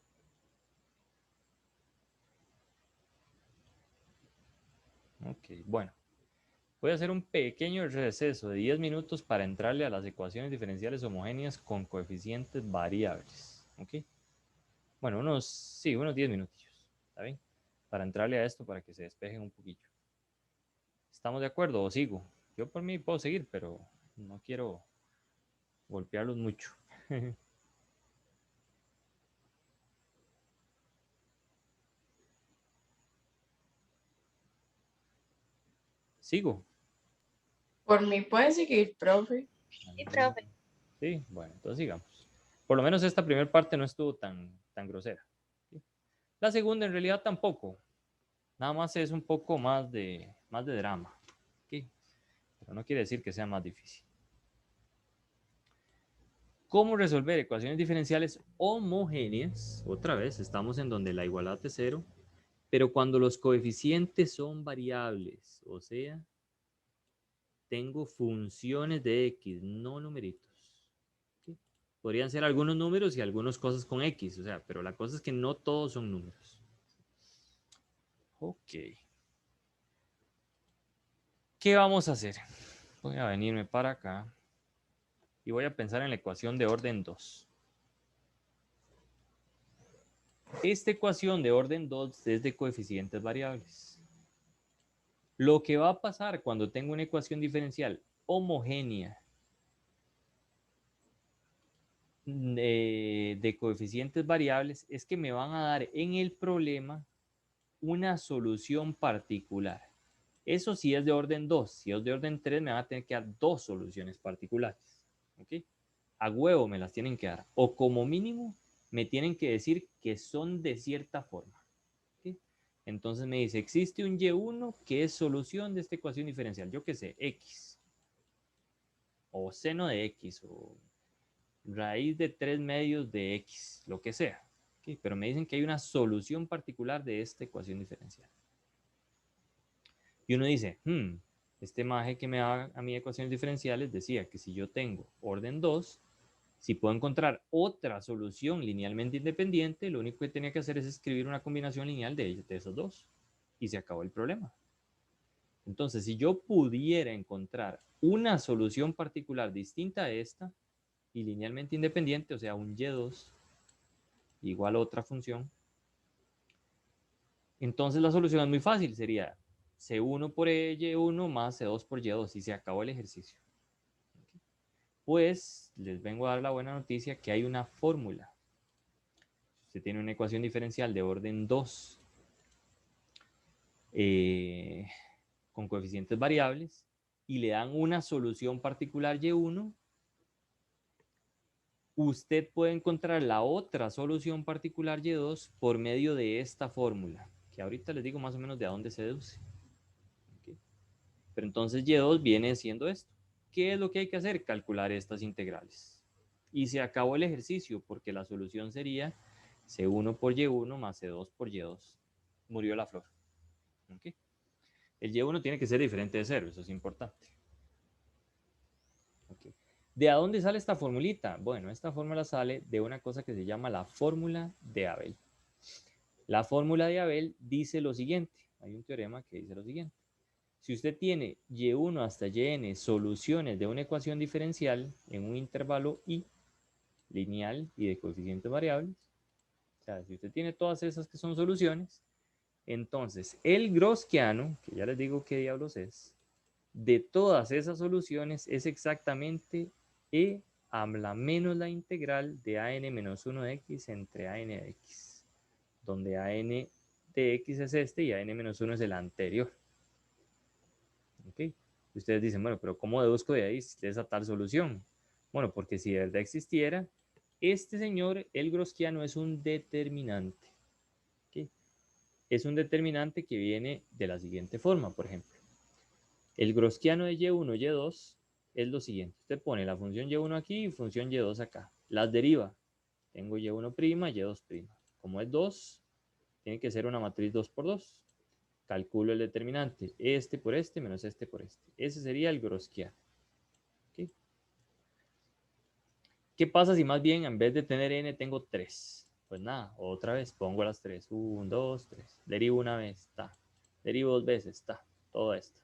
Ok, bueno. Voy a hacer un pequeño receso de 10 minutos para entrarle a las ecuaciones diferenciales homogéneas con coeficientes variables. ¿Ok? Bueno, unos 10 minutillos. ¿Está bien? Para entrarle a esto para que se despejen un poquillo. ¿Estamos de acuerdo o sigo? Yo por mí puedo seguir, pero no quiero golpearlos mucho. ¿Sigo? Por mí puede seguir, profe. Sí, profe. Sí, bueno, entonces sigamos. Por lo menos esta primera parte no estuvo tan grosera. ¿Sí? La segunda en realidad tampoco. Nada más es un poco más de drama. ¿Sí? Pero no quiere decir que sea más difícil. ¿Cómo resolver ecuaciones diferenciales homogéneas? Otra vez, estamos en donde la igualdad es cero, pero cuando los coeficientes son variables, o sea, tengo funciones de x, no numeritos. ¿Sí? Podrían ser algunos números y algunas cosas con x, o sea, pero la cosa es que no todos son números. Ok. ¿Qué vamos a hacer? Voy a venirme para acá y voy a pensar en la ecuación de orden 2. Esta ecuación de orden 2 es de coeficientes variables. Lo que va a pasar cuando tengo una ecuación diferencial homogénea de coeficientes variables es que me van a dar en el problema una solución particular. Eso sí es de orden 2. Si es de orden 3, me van a tener que dar 2 soluciones particulares. ¿Ok? A huevo me las tienen que dar. O como mínimo, me tienen que decir que son de cierta forma. ¿Ok? Entonces me dice, existe un y1 que es solución de esta ecuación diferencial. Yo qué sé, x. O seno de x. O raíz de 3 medios de x. Lo que sea. ¿Ok? Pero me dicen que hay una solución particular de esta ecuación diferencial. Y uno dice, este maje que me da a mí ecuaciones diferenciales decía que si yo tengo orden 2, si puedo encontrar otra solución linealmente independiente, lo único que tenía que hacer es escribir una combinación lineal de esos dos. Y se acabó el problema. Entonces, si yo pudiera encontrar una solución particular distinta a esta y linealmente independiente, o sea, un y2 igual a otra función, entonces la solución es muy fácil, sería C1 por Y1 más C2 por Y2 y se acabó el ejercicio. Pues les vengo a dar la buena noticia que hay una fórmula. Usted tiene una ecuación diferencial de orden 2 con coeficientes variables y le dan una solución particular Y1, usted puede encontrar la otra solución particular Y2 por medio de esta fórmula, que ahorita les digo más o menos de a dónde se deduce. ¿Okay? Pero entonces Y2 viene siendo esto. ¿Qué es lo que hay que hacer? Calcular estas integrales. Y se acabó el ejercicio porque la solución sería C1 por Y1 más C2 por Y2. Murió la flor. ¿Okay? El Y1 tiene que ser diferente de 0, eso es importante. ¿Okay? ¿De a dónde sale esta formulita? Bueno, esta fórmula sale de una cosa que se llama la fórmula de Abel. La fórmula de Abel dice lo siguiente. Hay un teorema que dice lo siguiente. Si usted tiene y1 hasta yn soluciones de una ecuación diferencial en un intervalo i lineal y de coeficientes variables, o sea, si usted tiene todas esas que son soluciones, entonces el Gaussiano, que ya les digo qué diablos es, de todas esas soluciones es exactamente e a la menos la integral de an menos 1 de x entre an de x, donde an de x es este y an menos 1 es el anterior. ¿Okay? Ustedes dicen, bueno, pero ¿cómo deduzco de ahí esa tal solución? Bueno, porque si de verdad existiera, este señor, el Gaussiano, es un determinante. ¿Okay? Es un determinante que viene de la siguiente forma, por ejemplo. El Gaussiano de y1, y2 es lo siguiente. Usted pone la función y1 aquí y función y2 acá. Las deriva. Tengo y1', y2'. Como es 2, tiene que ser una matriz 2 por 2. Calculo el determinante. Este por este menos este por este. Ese sería el Gaussiano. ¿Okay? ¿Qué pasa si más bien en vez de tener n tengo 3? Pues nada, otra vez pongo las 3. 1, 2, 3. Derivo una vez, está. Derivo dos veces, está. Todo esto.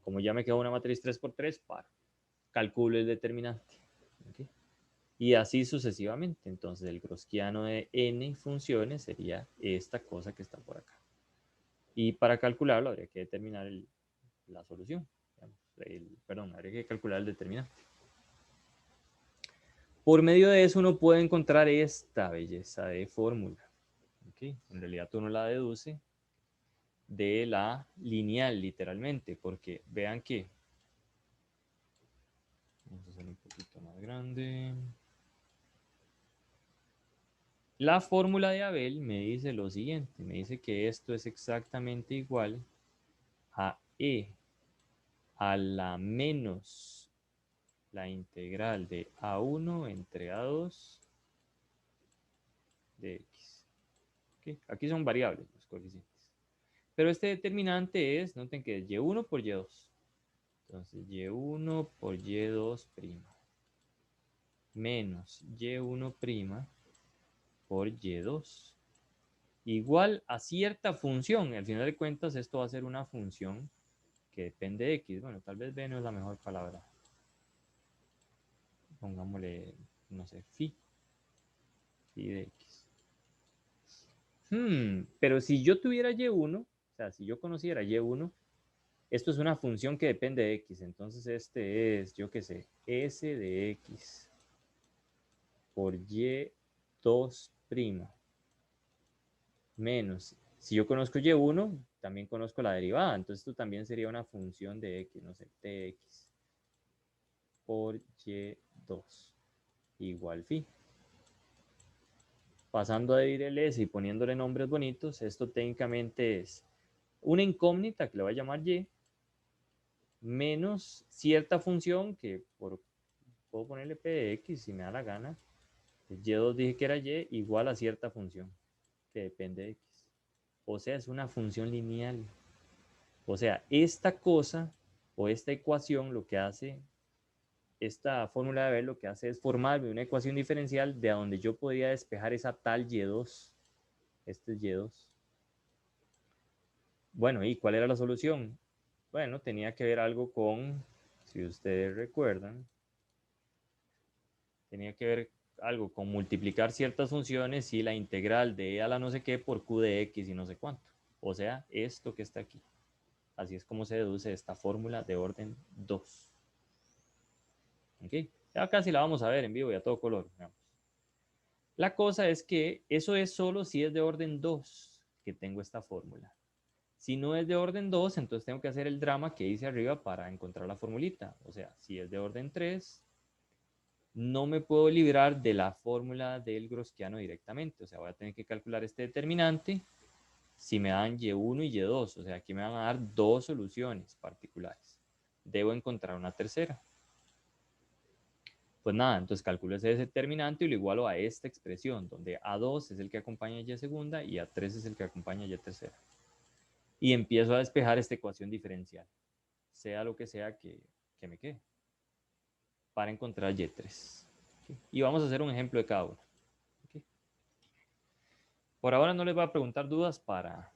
Como ya me quedó una matriz 3 por 3, paro. Calculo el determinante. ¿Okay? Y así sucesivamente. Entonces el Gaussiano de n funciones sería esta cosa que está por acá. Y para calcularlo habría que determinar la solución. Perdón, habría que calcular el determinante. Por medio de eso uno puede encontrar esta belleza de fórmula. ¿Okay? En realidad uno la deduce de la lineal, literalmente, porque vean que... Vamos a hacer un poquito más grande. La fórmula de Abel me dice lo siguiente. Me dice que esto es exactamente igual a e a la menos la integral de a1 entre a2 de x. ¿Okay? Aquí son variables los coeficientes. Pero este determinante es, noten que es y1 por y2. Entonces y1 por y2' menos y1' por y2 igual a cierta función. Al final de cuentas esto va a ser una función que depende de x. Bueno, tal vez b no es la mejor palabra. Pongámosle, no sé, phi de x. Pero si yo tuviera y1, o sea, si yo conociera y1, esto es una función que depende de x. Entonces este es, yo qué sé, s de x por y2' menos. Si yo conozco y1, también conozco la derivada. Entonces esto también sería una función de x, no sé, tx por y2 igual phi. Pasando a dividir el s y poniéndole nombres bonitos, esto técnicamente es una incógnita que le voy a llamar y menos cierta función que puedo ponerle p de x si me da la gana. Y2 dije que era y igual a cierta función que depende de x. O sea, es una función lineal. O sea, esta cosa o esta ecuación lo que hace, esta fórmula de Abel lo que hace es formarme una ecuación diferencial de donde yo podría despejar esa tal y2. Este es y2. Bueno, ¿y cuál era la solución? Bueno, tenía que ver algo con, si ustedes recuerdan, tenía que ver algo con multiplicar ciertas funciones y la integral de e a la no sé qué por q de x y no sé cuánto. O sea, esto que está aquí. Así es como se deduce esta fórmula de orden 2. ¿Ok? Ya casi la vamos a ver en vivo y a todo color. Veamos. La cosa es que eso es solo si es de orden 2 que tengo esta fórmula. Si no es de orden 2, entonces tengo que hacer el drama que hice arriba para encontrar la formulita. O sea, si es de orden 3, no me puedo librar de la fórmula del Gaussiano directamente. O sea, voy a tener que calcular este determinante si me dan Y1 y Y2. O sea, aquí me van a dar dos soluciones particulares. Debo encontrar una tercera. Pues nada, entonces calculo ese determinante y lo igualo a esta expresión, donde A2 es el que acompaña a Y segunda y A3 es el que acompaña a Y tercera. Y empiezo a despejar esta ecuación diferencial, sea lo que sea que me quede, para encontrar Y3. ¿Okay? Y vamos a hacer un ejemplo de cada uno. ¿Okay? Por ahora no les voy a preguntar dudas para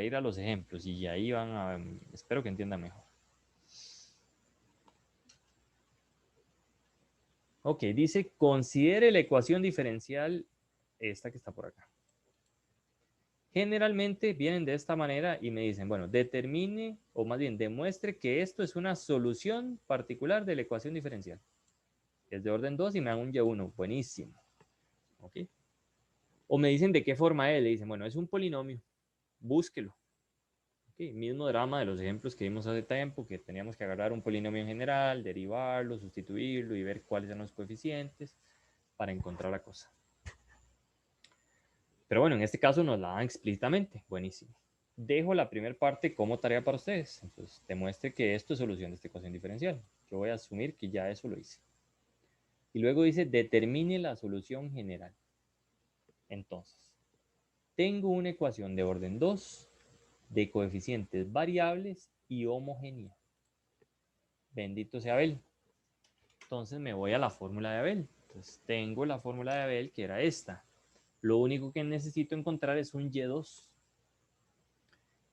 ir a los ejemplos y ahí van a, espero que entiendan mejor. Ok, dice, considere la ecuación diferencial, esta que está por acá. Generalmente vienen de esta manera y me dicen, bueno, determine, o más bien demuestre que esto es una solución particular de la ecuación diferencial. Es de orden 2 y me dan un Y1. Buenísimo. ¿Ok? O me dicen de qué forma es. Le dicen, bueno, es un polinomio. Búsquelo. ¿Ok? Mismo drama de los ejemplos que vimos hace tiempo, que teníamos que agarrar un polinomio en general, derivarlo, sustituirlo y ver cuáles eran los coeficientes para encontrar la cosa. Pero bueno, en este caso nos la dan explícitamente. Buenísimo. Dejo la primera parte como tarea para ustedes. Entonces, demuestre que esto es solución de esta ecuación diferencial. Yo voy a asumir que ya eso lo hice. Y luego dice, determine la solución general. Entonces, tengo una ecuación de orden 2 de coeficientes variables y homogénea. Bendito sea Abel. Entonces me voy a la fórmula de Abel. Entonces tengo la fórmula de Abel que era esta. Lo único que necesito encontrar es un Y2.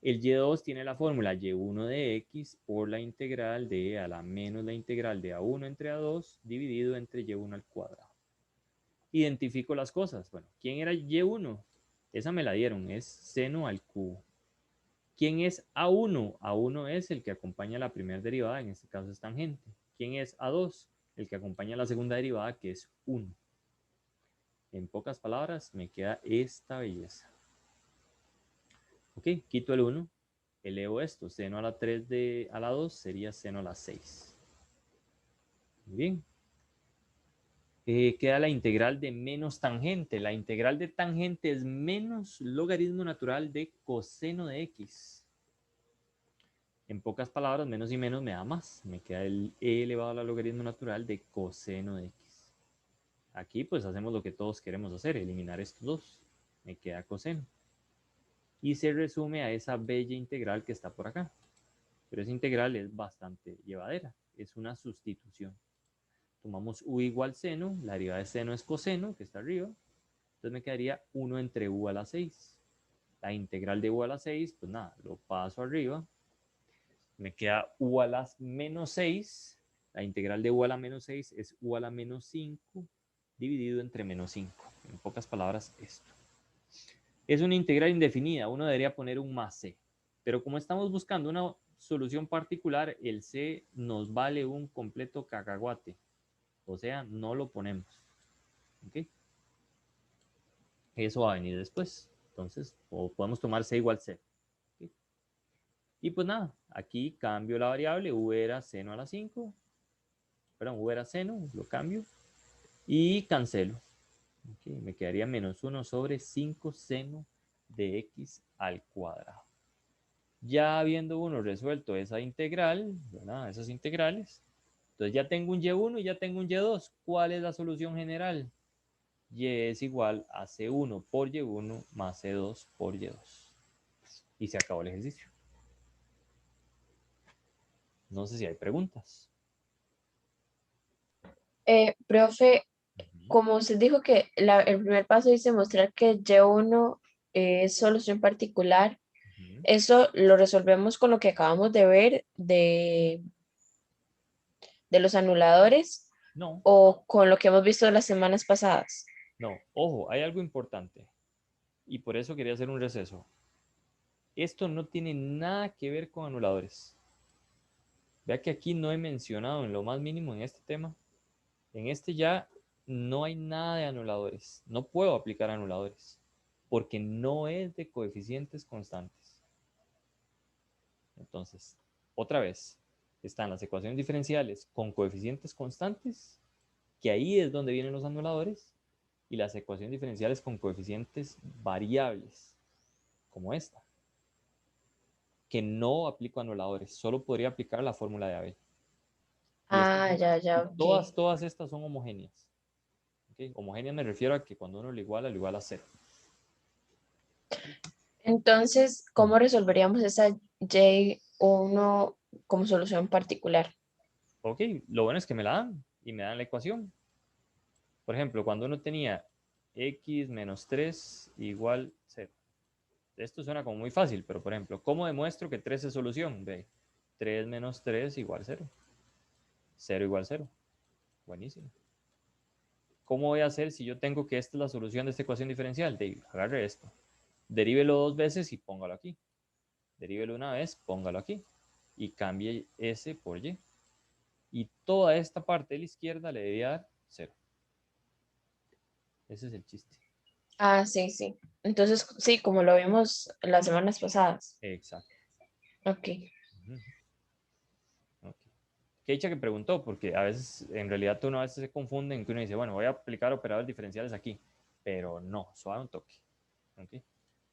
El Y2 tiene la fórmula Y1 de X por la integral de a la menos la integral de A1 entre A2 dividido entre Y1 al cuadrado. Identifico las cosas. Bueno, ¿quién era Y1? Esa me la dieron, es seno al cubo. ¿Quién es A1? A1 es el que acompaña la primera derivada, en este caso es tangente. ¿Quién es A2? El que acompaña la segunda derivada, que es 1. En pocas palabras, me queda esta belleza. Ok, quito el 1, elevo esto, seno a la 3 a la 2 sería seno a la 6. Muy bien. Queda la integral de menos tangente. La integral de tangente es menos logaritmo natural de coseno de x. En pocas palabras, menos y menos me da más. Me queda el e elevado a la logaritmo natural de coseno de x. Aquí pues hacemos lo que todos queremos hacer, eliminar estos dos. Me queda coseno. Y se resume a esa bella integral que está por acá. Pero esa integral es bastante llevadera. Es una sustitución. Tomamos u igual seno, la derivada de seno es coseno, que está arriba. Entonces me quedaría 1 entre u a la 6. La integral de u a la 6, pues nada, lo paso arriba. Me queda u a la menos 6. La integral de u a la menos 6 es u a la menos 5 dividido entre menos 5. En pocas palabras, esto. Es una integral indefinida. Uno debería poner un más c. Pero como estamos buscando una solución particular, el c nos vale un completo cacahuate. O sea, no lo ponemos. ¿Ok? Eso va a venir después. Entonces, o podemos tomar c igual 0. ¿Okay? Y pues nada, aquí cambio la variable. U era seno a la 5. Perdón, U era seno, lo cambio. Y cancelo. ¿Okay? Me quedaría menos 1 sobre 5 seno de x al cuadrado. Ya habiendo uno resuelto esa integral, ¿verdad? Esas integrales. Entonces ya tengo un y1 y ya tengo un y2. ¿Cuál es la solución general? Y es igual a C1 por Y1 más C2 por Y2. Y se acabó el ejercicio. No sé si hay preguntas. Profe, como usted dijo que el primer paso dice mostrar que Y1 es solución particular, eso lo resolvemos con lo que acabamos de ver de los anuladores No, o con lo que hemos visto las semanas pasadas. no. Ojo, hay algo importante. Y por eso quería hacer un receso. Esto no tiene nada que ver con anuladores. Vea que aquí no he mencionado en lo más mínimo en este tema. En este ya no hay nada de anuladores. No puedo aplicar anuladores porque no es de coeficientes constantes. Entonces, otra vez, están las ecuaciones diferenciales con coeficientes constantes, que ahí es donde vienen los anuladores, y las ecuaciones diferenciales con coeficientes variables, como esta, que no aplico anuladores, solo podría aplicar la fórmula de Abel. Ah, ya, Y ok. todas estas son homogéneas. ¿Okay? Homogéneas me refiero a que cuando uno lo iguala a cero. Entonces, ¿cómo resolveríamos esa Y1 como solución particular? Ok, lo bueno es que me la dan y me dan la ecuación. Por ejemplo, cuando uno tenía x menos 3 igual 0. Esto suena como muy fácil, pero por ejemplo, ¿cómo demuestro que 3 es solución? Ve, 3 menos 3 igual 0. 0 igual 0. Buenísimo. ¿Cómo voy a hacer si yo tengo que esta es la solución de esta ecuación diferencial? Agarre esto. Derívelo 2 veces y póngalo aquí. Derívelo una vez, póngalo aquí. Y cambie S por Y. Y toda esta parte de la izquierda le debería dar 0. Ese es el chiste. Ah, sí, sí. Entonces, sí, como lo vimos las semanas pasadas. Exacto. Ok. Ujú. Ok. Qué dicha que preguntó, porque a veces, en realidad, uno a veces se confunde en que uno dice, bueno, voy a aplicar operadores diferenciales aquí, pero no, suave un toque. ¿Okay?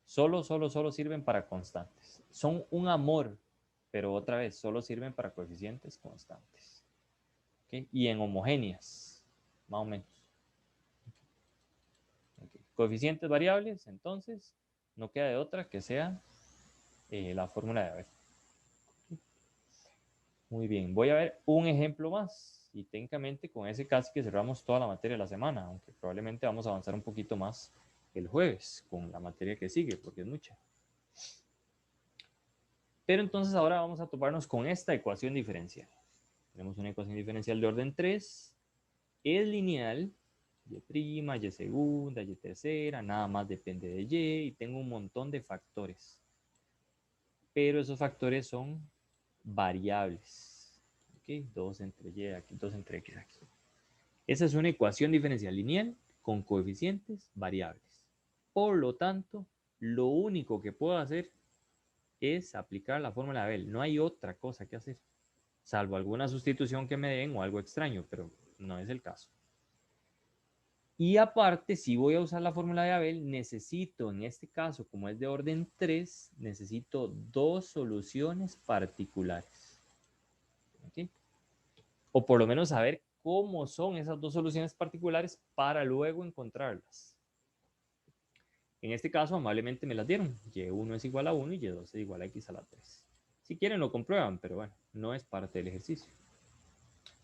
Solo sirven para constantes. Son un amor, pero otra vez, solo sirven para coeficientes constantes. ¿Okay? Y en homogéneas, más o menos. ¿Okay? Coeficientes variables, entonces, no queda de otra que sea la fórmula de Abel. Muy bien, voy a ver un ejemplo más y técnicamente con ese casi que cerramos toda la materia de la semana, aunque probablemente vamos a avanzar un poquito más el jueves con la materia que sigue, porque es mucha. Pero entonces ahora vamos a toparnos con esta ecuación diferencial. Tenemos una ecuación diferencial de orden 3, es lineal, y', y segunda, y tercera, nada más depende de y tengo un montón de factores. Pero esos factores son variables. ¿Okay? 2 entre y aquí, 2 entre x aquí. Esa es una ecuación diferencial lineal con coeficientes variables. Por lo tanto, lo único que puedo hacer es aplicar la fórmula de Abel. No hay otra cosa que hacer, salvo alguna sustitución que me den o algo extraño, pero no es el caso. Y aparte, si voy a usar la fórmula de Abel, necesito, en este caso, como es de orden 3, necesito dos soluciones particulares. ¿Okay? O por lo menos saber cómo son esas dos soluciones particulares para luego encontrarlas. En este caso, amablemente me las dieron. Y1 es igual a 1 y y2 es igual a x a la 3. Si quieren lo comprueban, pero bueno, no es parte del ejercicio.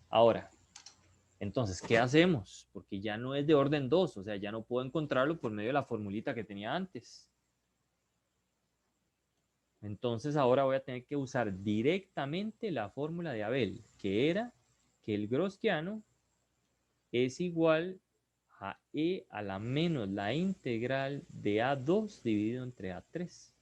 Ahora, entonces, ¿qué hacemos? Porque ya no es de orden 2, o sea, ya no puedo encontrarlo por medio de la formulita que tenía antes. Entonces ahora voy a tener que usar directamente la fórmula de Abel, que era que el Gaussiano es igual a e a la menos la integral de a2 dividido entre a3.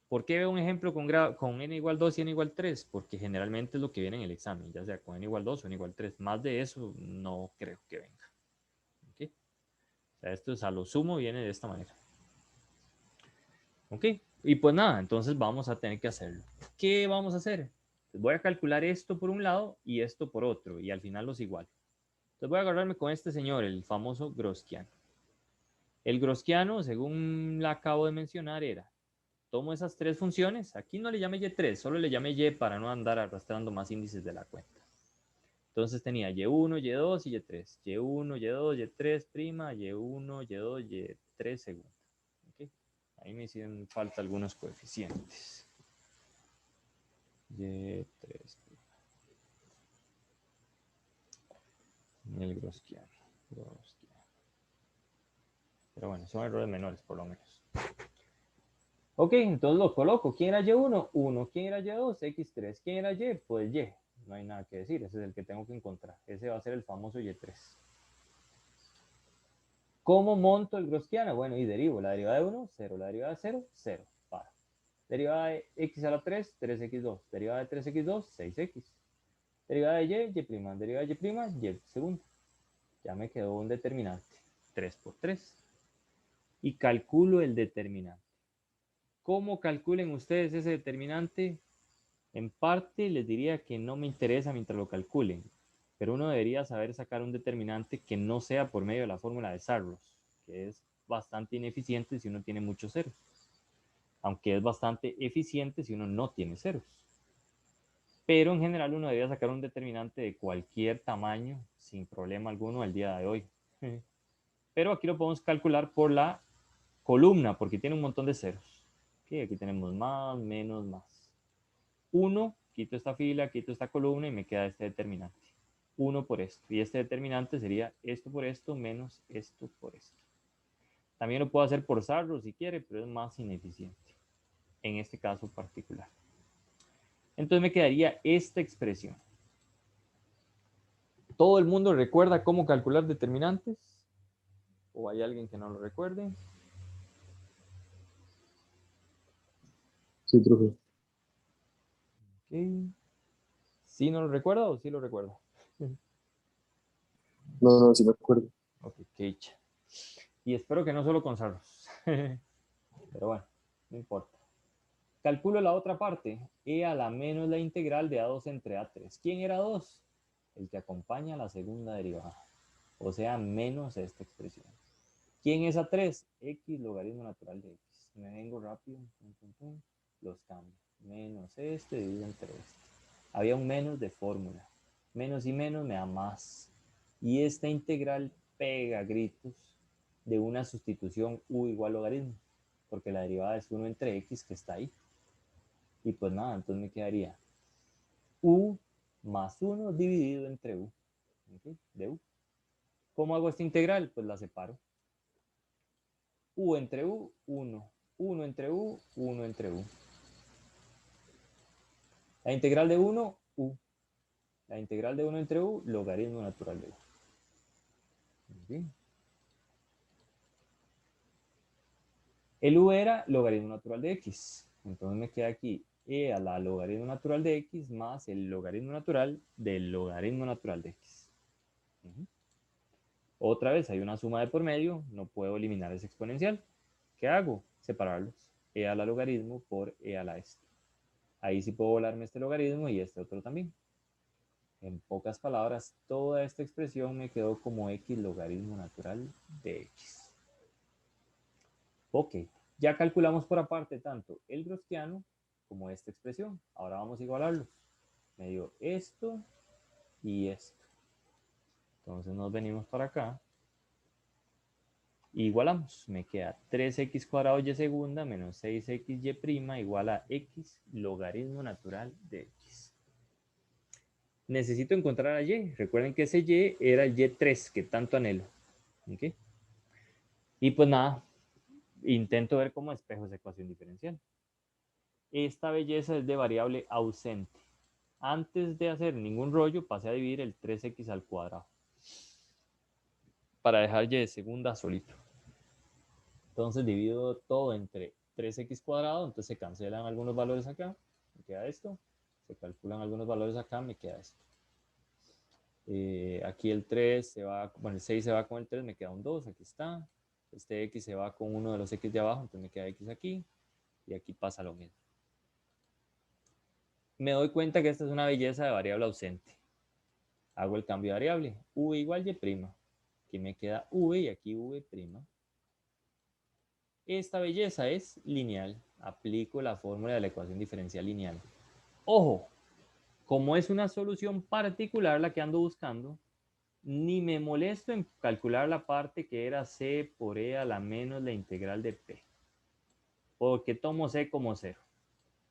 ¿Por qué veo un ejemplo con n igual 2 y n igual 3? Porque generalmente es lo que viene en el examen, ya sea con n igual 2 o n igual 3. Más de eso no creo que venga. ¿Okay? O sea, esto es a lo sumo, viene de esta manera. ¿Ok? Y pues nada, entonces vamos a tener que hacerlo. ¿Qué vamos a hacer? Pues voy a calcular esto por un lado y esto por otro, y al final los igual. Entonces voy a agarrarme con este señor, el famoso Gaussiano. El Gaussiano, según la acabo de mencionar, era, tomo esas tres funciones, aquí no le llame y3, solo le llame y para no andar arrastrando más índices de la cuenta. Entonces tenía y1, y2 y y3. y1, y2, y3 prima, y1, y2, y3 segunda. ¿Okay? Ahí me hicieron falta algunos coeficientes. Y3 prima. El Gaussiano. Pero bueno, son errores menores por lo menos. Ok, entonces lo coloco. ¿Quién era Y1? 1. ¿Quién era Y2? X3. ¿Quién era Y? Pues Y. No hay nada que decir. Ese es el que tengo que encontrar. Ese va a ser el famoso Y3. ¿Cómo monto el Gaussiano? Bueno, y derivo. La derivada de 1, 0. La derivada de 0, 0. Para. Derivada de x a la 3, 3x2. Derivada de 3x2, 6x. Derivada de y, y'. Derivada de y', y segunda. Ya me quedó un determinante. 3 por 3. Y calculo el determinante. ¿Cómo calculen ustedes ese determinante? En parte les diría que no me interesa mientras lo calculen, pero uno debería saber sacar un determinante que no sea por medio de la fórmula de Sarlos, que es bastante ineficiente si uno tiene muchos ceros, aunque es bastante eficiente si uno no tiene ceros. Pero en general uno debería sacar un determinante de cualquier tamaño sin problema alguno al día de hoy. Pero aquí lo podemos calcular por la columna, porque tiene un montón de ceros. Okay, aquí tenemos más, menos, más. 1, quito esta fila, quito esta columna y me queda este determinante. 1 por esto. Y este determinante sería esto por esto menos esto por esto. También lo puedo hacer por Sarlos si quiere, pero es más ineficiente. En este caso particular. Entonces me quedaría esta expresión. ¿Todo el mundo recuerda cómo calcular determinantes? ¿O hay alguien que no lo recuerde? Sí, profe. Okay. ¿Sí no lo recuerda o sí lo recuerda? No, sí me acuerdo. Ok, Keich. Y espero que no solo con Sarlos. Pero bueno, no importa. Calculo la otra parte. E a la menos la integral de A2 entre A3. ¿Quién era 2? El que acompaña a la segunda derivada. O sea, menos esta expresión. ¿Quién es A3? X logaritmo natural de X. Me vengo rápido. Los cambio. Menos este dividido entre este. Había un menos de fórmula. Menos y menos me da más. Y esta integral pega gritos de una sustitución u igual logaritmo. Porque la derivada es 1 entre X que está ahí. Y pues nada, entonces me quedaría u más 1 dividido entre u. ¿Okay? De u. ¿Cómo hago esta integral? Pues la separo. U entre u, 1. 1 entre u, 1 entre u. La integral de 1, u. La integral de 1 entre u, logaritmo natural de u. ¿Okay? El u era logaritmo natural de x. Entonces me queda aquí e a la logaritmo natural de x más el logaritmo natural del logaritmo natural de x. Otra vez hay una suma de por medio, no puedo eliminar ese exponencial. ¿Qué hago? Separarlos. E a la logaritmo por e a la este. Ahí sí puedo volarme este logaritmo y este otro también. En pocas palabras, toda esta expresión me quedó como x logaritmo natural de x. Ok, ya calculamos por aparte tanto el grosquiano como esta expresión. Ahora vamos a igualarlos. Me dio esto y esto. Entonces nos venimos para acá. Igualamos. Me queda 3x cuadrado y segunda menos 6xy' igual a x logaritmo natural de x. Necesito encontrar a y. Recuerden que ese y era el y3 que tanto anhelo. ¿Okay? Y pues nada, intento ver cómo espejo esa ecuación diferencial. Esta belleza es de variable ausente. Antes de hacer ningún rollo, pasé a dividir el 3x al cuadrado. Para dejar y de segunda solito. Entonces divido todo entre 3x cuadrado, entonces se cancelan algunos valores acá, me queda esto. Se calculan algunos valores acá, me queda esto. Aquí el 3 se va, bueno, el 6 se va con el 3, me queda un 2, aquí está. Este x se va con uno de los x de abajo, entonces me queda x aquí. Y aquí pasa lo mismo. Me doy cuenta que esta es una belleza de variable ausente. Hago el cambio de variable. V igual y'. Aquí me queda v y aquí v'. Esta belleza es lineal. Aplico la fórmula de la ecuación diferencial lineal. Ojo, como es una solución particular la que ando buscando, ni me molesto en calcular la parte que era c por e a la menos la integral de p. Porque tomo c como 0.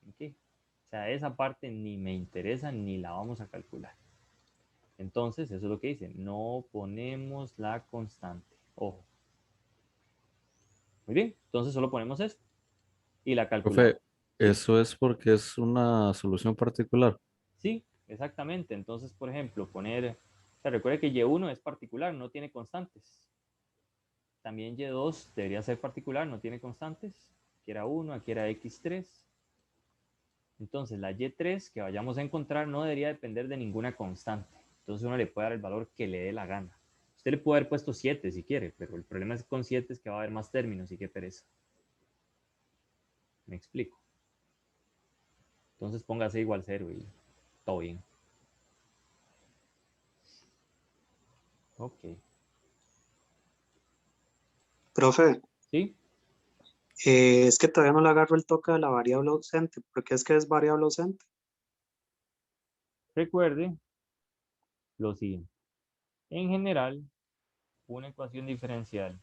¿Okay? O sea, esa parte ni me interesa ni la vamos a calcular. Entonces, eso es lo que dice. No ponemos la constante. Ojo. Muy bien. Entonces, solo ponemos esto. Y la calculamos. Profe, eso es porque es una solución particular. Sí, exactamente. Entonces, por ejemplo, poner... O sea, recuerde que Y1 es particular, no tiene constantes. También Y2 debería ser particular, no tiene constantes. Aquí era 1, aquí era X3. Entonces la y3 que vayamos a encontrar no debería depender de ninguna constante. Entonces uno le puede dar el valor que le dé la gana. Usted le puede haber puesto 7 si quiere, pero el problema es con 7 es que va a haber más términos y qué pereza. Me explico. Entonces póngase igual 0 y todo bien. Ok. Profe, ¿Sí? es que todavía no le agarro el toque a la variable ausente. ¿Por qué es que es variable ausente? Recuerde lo siguiente. En general, una ecuación diferencial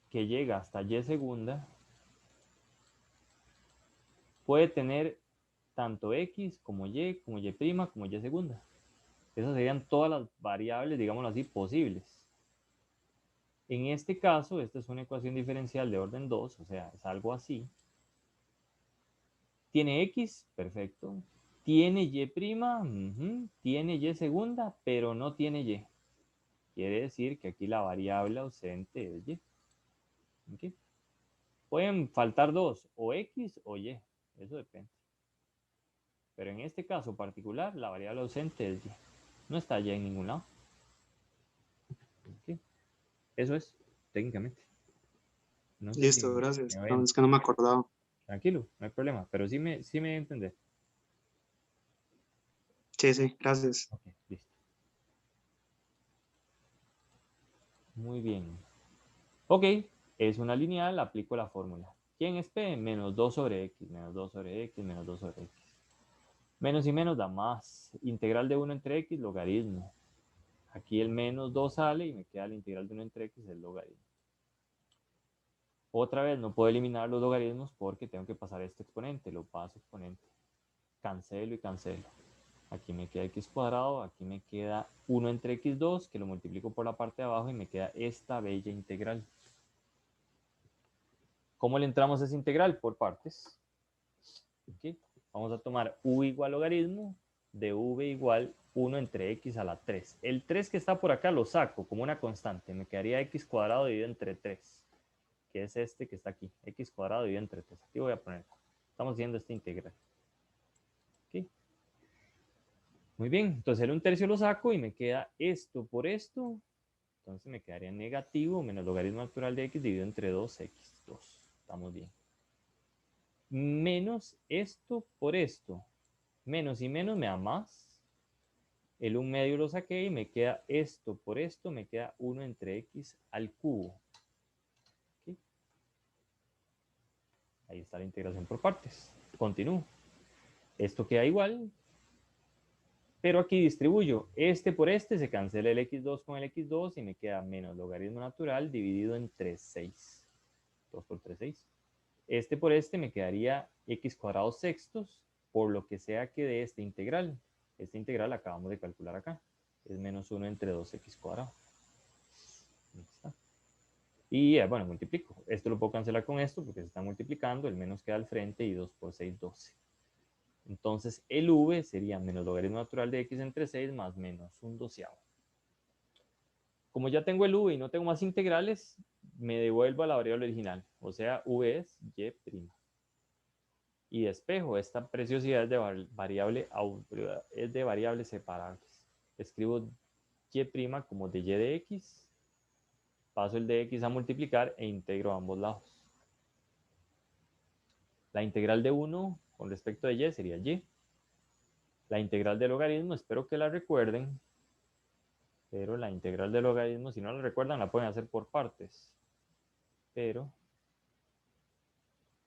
que llega hasta y segunda puede tener tanto x como y prima, como y segunda. Esas serían todas las variables, digámoslo así, posibles. En este caso, esta es una ecuación diferencial de orden 2, o sea, es algo así. ¿Tiene x? Perfecto. ¿Tiene y prima? Tiene y segunda, pero no tiene y. Quiere decir que aquí la variable ausente es y. ¿Okay? Pueden faltar dos, o x o y, eso depende. Pero en este caso particular, la variable ausente es y. No está y en ningún lado. ¿Okay? Eso es, técnicamente. No sé si Listo, gracias. me No, ven. es que no me acordaba. Tranquilo, no hay problema, pero sí me entender. Sí, sí, gracias. Ok, listo. Muy bien. Ok, es una lineal, aplico la fórmula. ¿Quién es P? Menos 2 sobre X, menos 2 sobre X, menos 2 sobre X. Menos y menos da más. Integral de 1 entre X, logaritmo. Aquí el menos 2 sale y me queda la integral de 1 entre X, el logaritmo. Otra vez, no puedo eliminar los logaritmos porque tengo que pasar este exponente. Lo paso exponente. Cancelo y cancelo. Aquí me queda x cuadrado, aquí me queda 1 entre x2, que lo multiplico por la parte de abajo y me queda esta bella integral. ¿Cómo le entramos a esa integral? Por partes. ¿Okay? Vamos a tomar v igual logaritmo de v igual 1 entre x a la 3. El 3 que está por acá lo saco como una constante. Me quedaría x cuadrado dividido entre 3, que es este que está aquí. X cuadrado dividido entre 3. Aquí voy a poner. Estamos haciendo esta integral. ¿Okay? Muy bien, entonces el 1/3 lo saco y me queda esto por esto. Entonces me quedaría negativo menos logaritmo natural de x dividido entre 2x2. Estamos bien. Menos esto por esto. Menos y menos me da más. El 1/2 lo saqué y me queda esto por esto. Me queda 1 entre x al cubo. ¿Okay? Ahí está la integración por partes. Continúo. Esto queda igual. Pero aquí distribuyo este por este, se cancela el x2 con el x2 y me queda menos logaritmo natural dividido entre 6. 2 por 3, 6. Este por este me quedaría x cuadrado sextos, por lo que sea que de esta integral la acabamos de calcular acá. Es menos 1 entre 2x cuadrado. Ahí está. Y bueno, multiplico. Esto lo puedo cancelar con esto porque se está multiplicando. El menos queda al frente y 2 por 6, 12. Entonces el v sería menos logaritmo natural de x entre 6 más menos 1/12. Como ya tengo el v y no tengo más integrales, me devuelvo a la variable original. O sea, v es y'. Y despejo esta preciosidad de es de variables separables. Escribo y' como de y de x, paso el de x a multiplicar e integro a ambos lados. La integral de 1 con respecto de y sería y. La integral de logaritmo, espero que la recuerden, pero la integral de logaritmo, si no la recuerdan, la pueden hacer por partes. Pero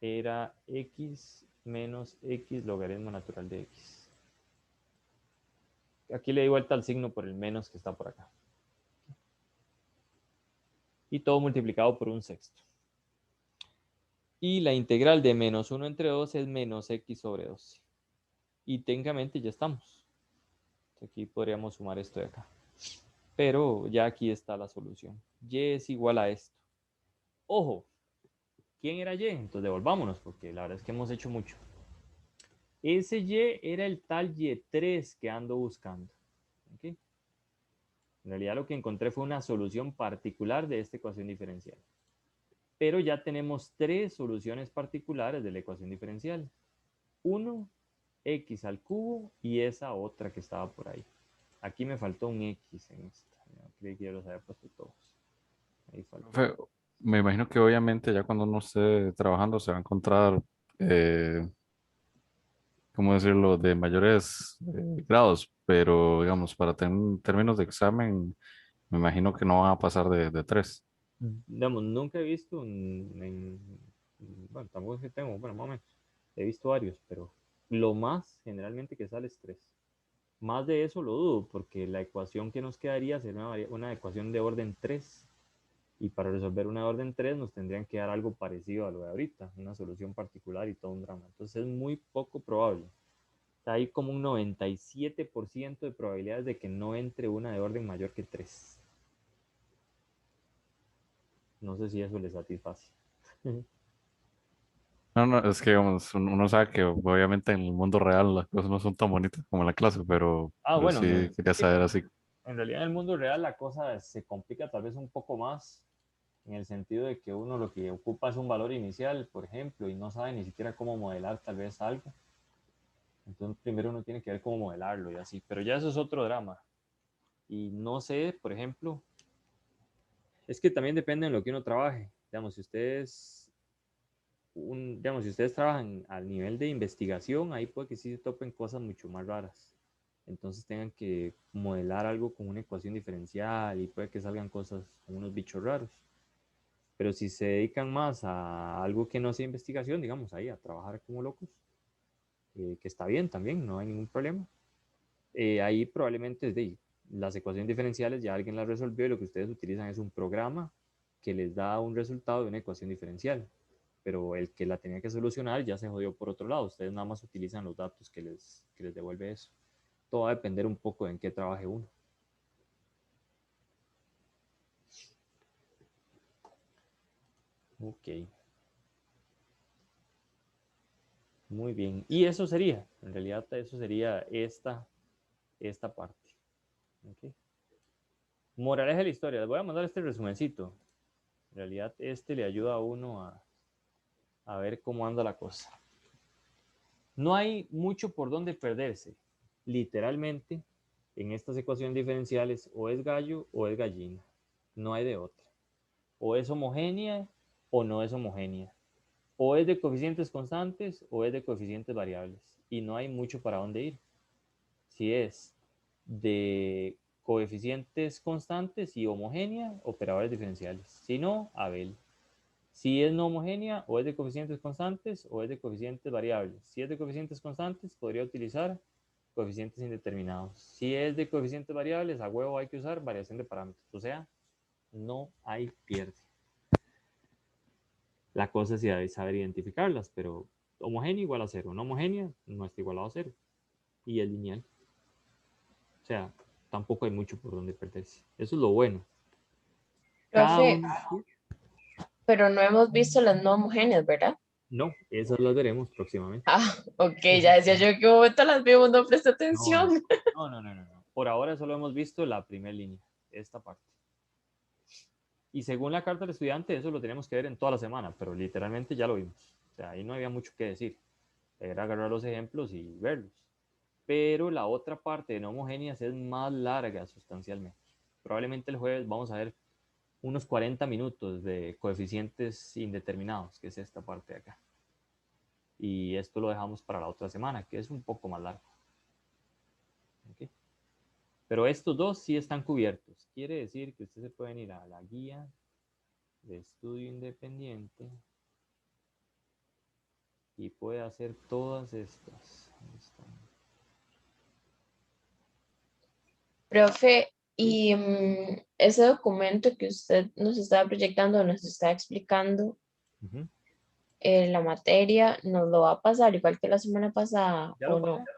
era x menos x logaritmo natural de x. Aquí le di vuelta al signo por el menos que está por acá. Y todo multiplicado por 1/6. Y la integral de menos 1 entre 2 es menos x sobre 12. Y técnicamente ya estamos. Aquí podríamos sumar esto de acá. Pero ya aquí está la solución. Y es igual a esto. Ojo, ¿quién era y? Entonces devolvámonos porque la verdad es que hemos hecho mucho. Ese y era el tal y3 que ando buscando. ¿Okay? En realidad lo que encontré fue una solución particular de esta ecuación diferencial. Pero ya tenemos 3 soluciones particulares de la ecuación diferencial. 1, x al cubo y esa otra que estaba por ahí. Aquí me faltó un x en esta. No, creí que ya los había puesto todos. Ahí faltó. Me imagino que obviamente ya cuando uno esté trabajando se va a encontrar, ¿cómo decirlo?, de mayores grados, pero digamos, para términos de examen, me imagino que no van a pasar de 3. Digamos, nunca he visto bueno, tampoco es que tengo, bueno, más o menos. He visto varios, pero lo más generalmente que sale es 3. Más de eso lo dudo, porque la ecuación que nos quedaría sería una ecuación de orden 3. Y para resolver una de orden 3 nos tendrían que dar algo parecido a lo de ahorita, una solución particular y todo un drama. Entonces es muy poco probable. Hay como un 97% de probabilidades de que no entre una de orden mayor que 3. No sé si eso le satisface. No, no, es que digamos, uno sabe que obviamente en el mundo real las cosas no son tan bonitas como en la clase, pero Bueno, sí quería saber así. en realidad en el mundo real la cosa se complica tal vez un poco más en el sentido de que uno lo que ocupa es un valor inicial, por ejemplo, y no sabe ni siquiera cómo modelar tal vez algo. Entonces primero uno tiene que ver cómo modelarlo y así, pero ya eso es otro drama. Y no sé, por ejemplo, es que también depende de lo que uno trabaje. Digamos, si ustedes trabajan al nivel de investigación, ahí puede que sí se topen cosas mucho más raras. Entonces tengan que modelar algo con una ecuación diferencial y puede que salgan cosas con unos bichos raros. Pero si se dedican más a algo que no sea investigación, digamos ahí, a trabajar como locos, que está bien también, no hay ningún problema. Ahí probablemente las ecuaciones diferenciales ya alguien las resolvió y lo que ustedes utilizan es un programa que les da un resultado de una ecuación diferencial. Pero el que la tenía que solucionar ya se jodió por otro lado. Ustedes nada más utilizan los datos que les devuelve eso. Todo va a depender un poco de en qué trabaje uno. Ok. Muy bien. Y eso sería, en realidad eso sería esta parte. Okay. Moraleja de la historia. Les voy a mandar este resumencito. En realidad este le ayuda a uno a ver cómo anda la cosa. No hay mucho por donde perderse. Literalmente, en estas ecuaciones diferenciales o es gallo o es gallina. No hay de otra. O es homogénea o no es homogénea. O es de coeficientes constantes o es de coeficientes variables. Y no hay mucho para dónde ir. Si es de coeficientes constantes y homogénea, operadores diferenciales. Si no, Abel. Si es no homogénea, o es de coeficientes constantes o es de coeficientes variables. Si es de coeficientes constantes, podría utilizar coeficientes indeterminados. Si es de coeficientes variables, a huevo hay que usar variación de parámetros. O sea, no hay pierde. La cosa es saber identificarlas, pero homogénea igual a 0, no homogénea no está igualado a 0. Y es lineal. O sea, tampoco hay mucho por donde perderse. Eso es lo bueno. Profe, pero no hemos visto las no homogéneas, ¿verdad? No, esas las veremos próximamente. Ah, ok, ya decía yo en qué momento las vimos, no presté atención. No. Por ahora solo hemos visto la primera línea, esta parte. Y según la carta del estudiante, eso lo tenemos que ver en toda la semana, pero literalmente ya lo vimos. O sea, ahí no había mucho que decir. Era agarrar los ejemplos y verlos. Pero la otra parte de no homogéneas es más larga sustancialmente. Probablemente el jueves vamos a ver unos 40 minutos de coeficientes indeterminados, que es esta parte de acá. Y esto lo dejamos para la otra semana, que es un poco más largo. ¿Okay? Pero estos dos sí están cubiertos. Quiere decir que ustedes se pueden ir a la guía de estudio independiente y puede hacer todas estas. Profe, y ese documento que usted nos estaba proyectando, nos está explicando la materia, ¿nos lo va a pasar igual que la semana pasada ¿Ya o lo no? pasé?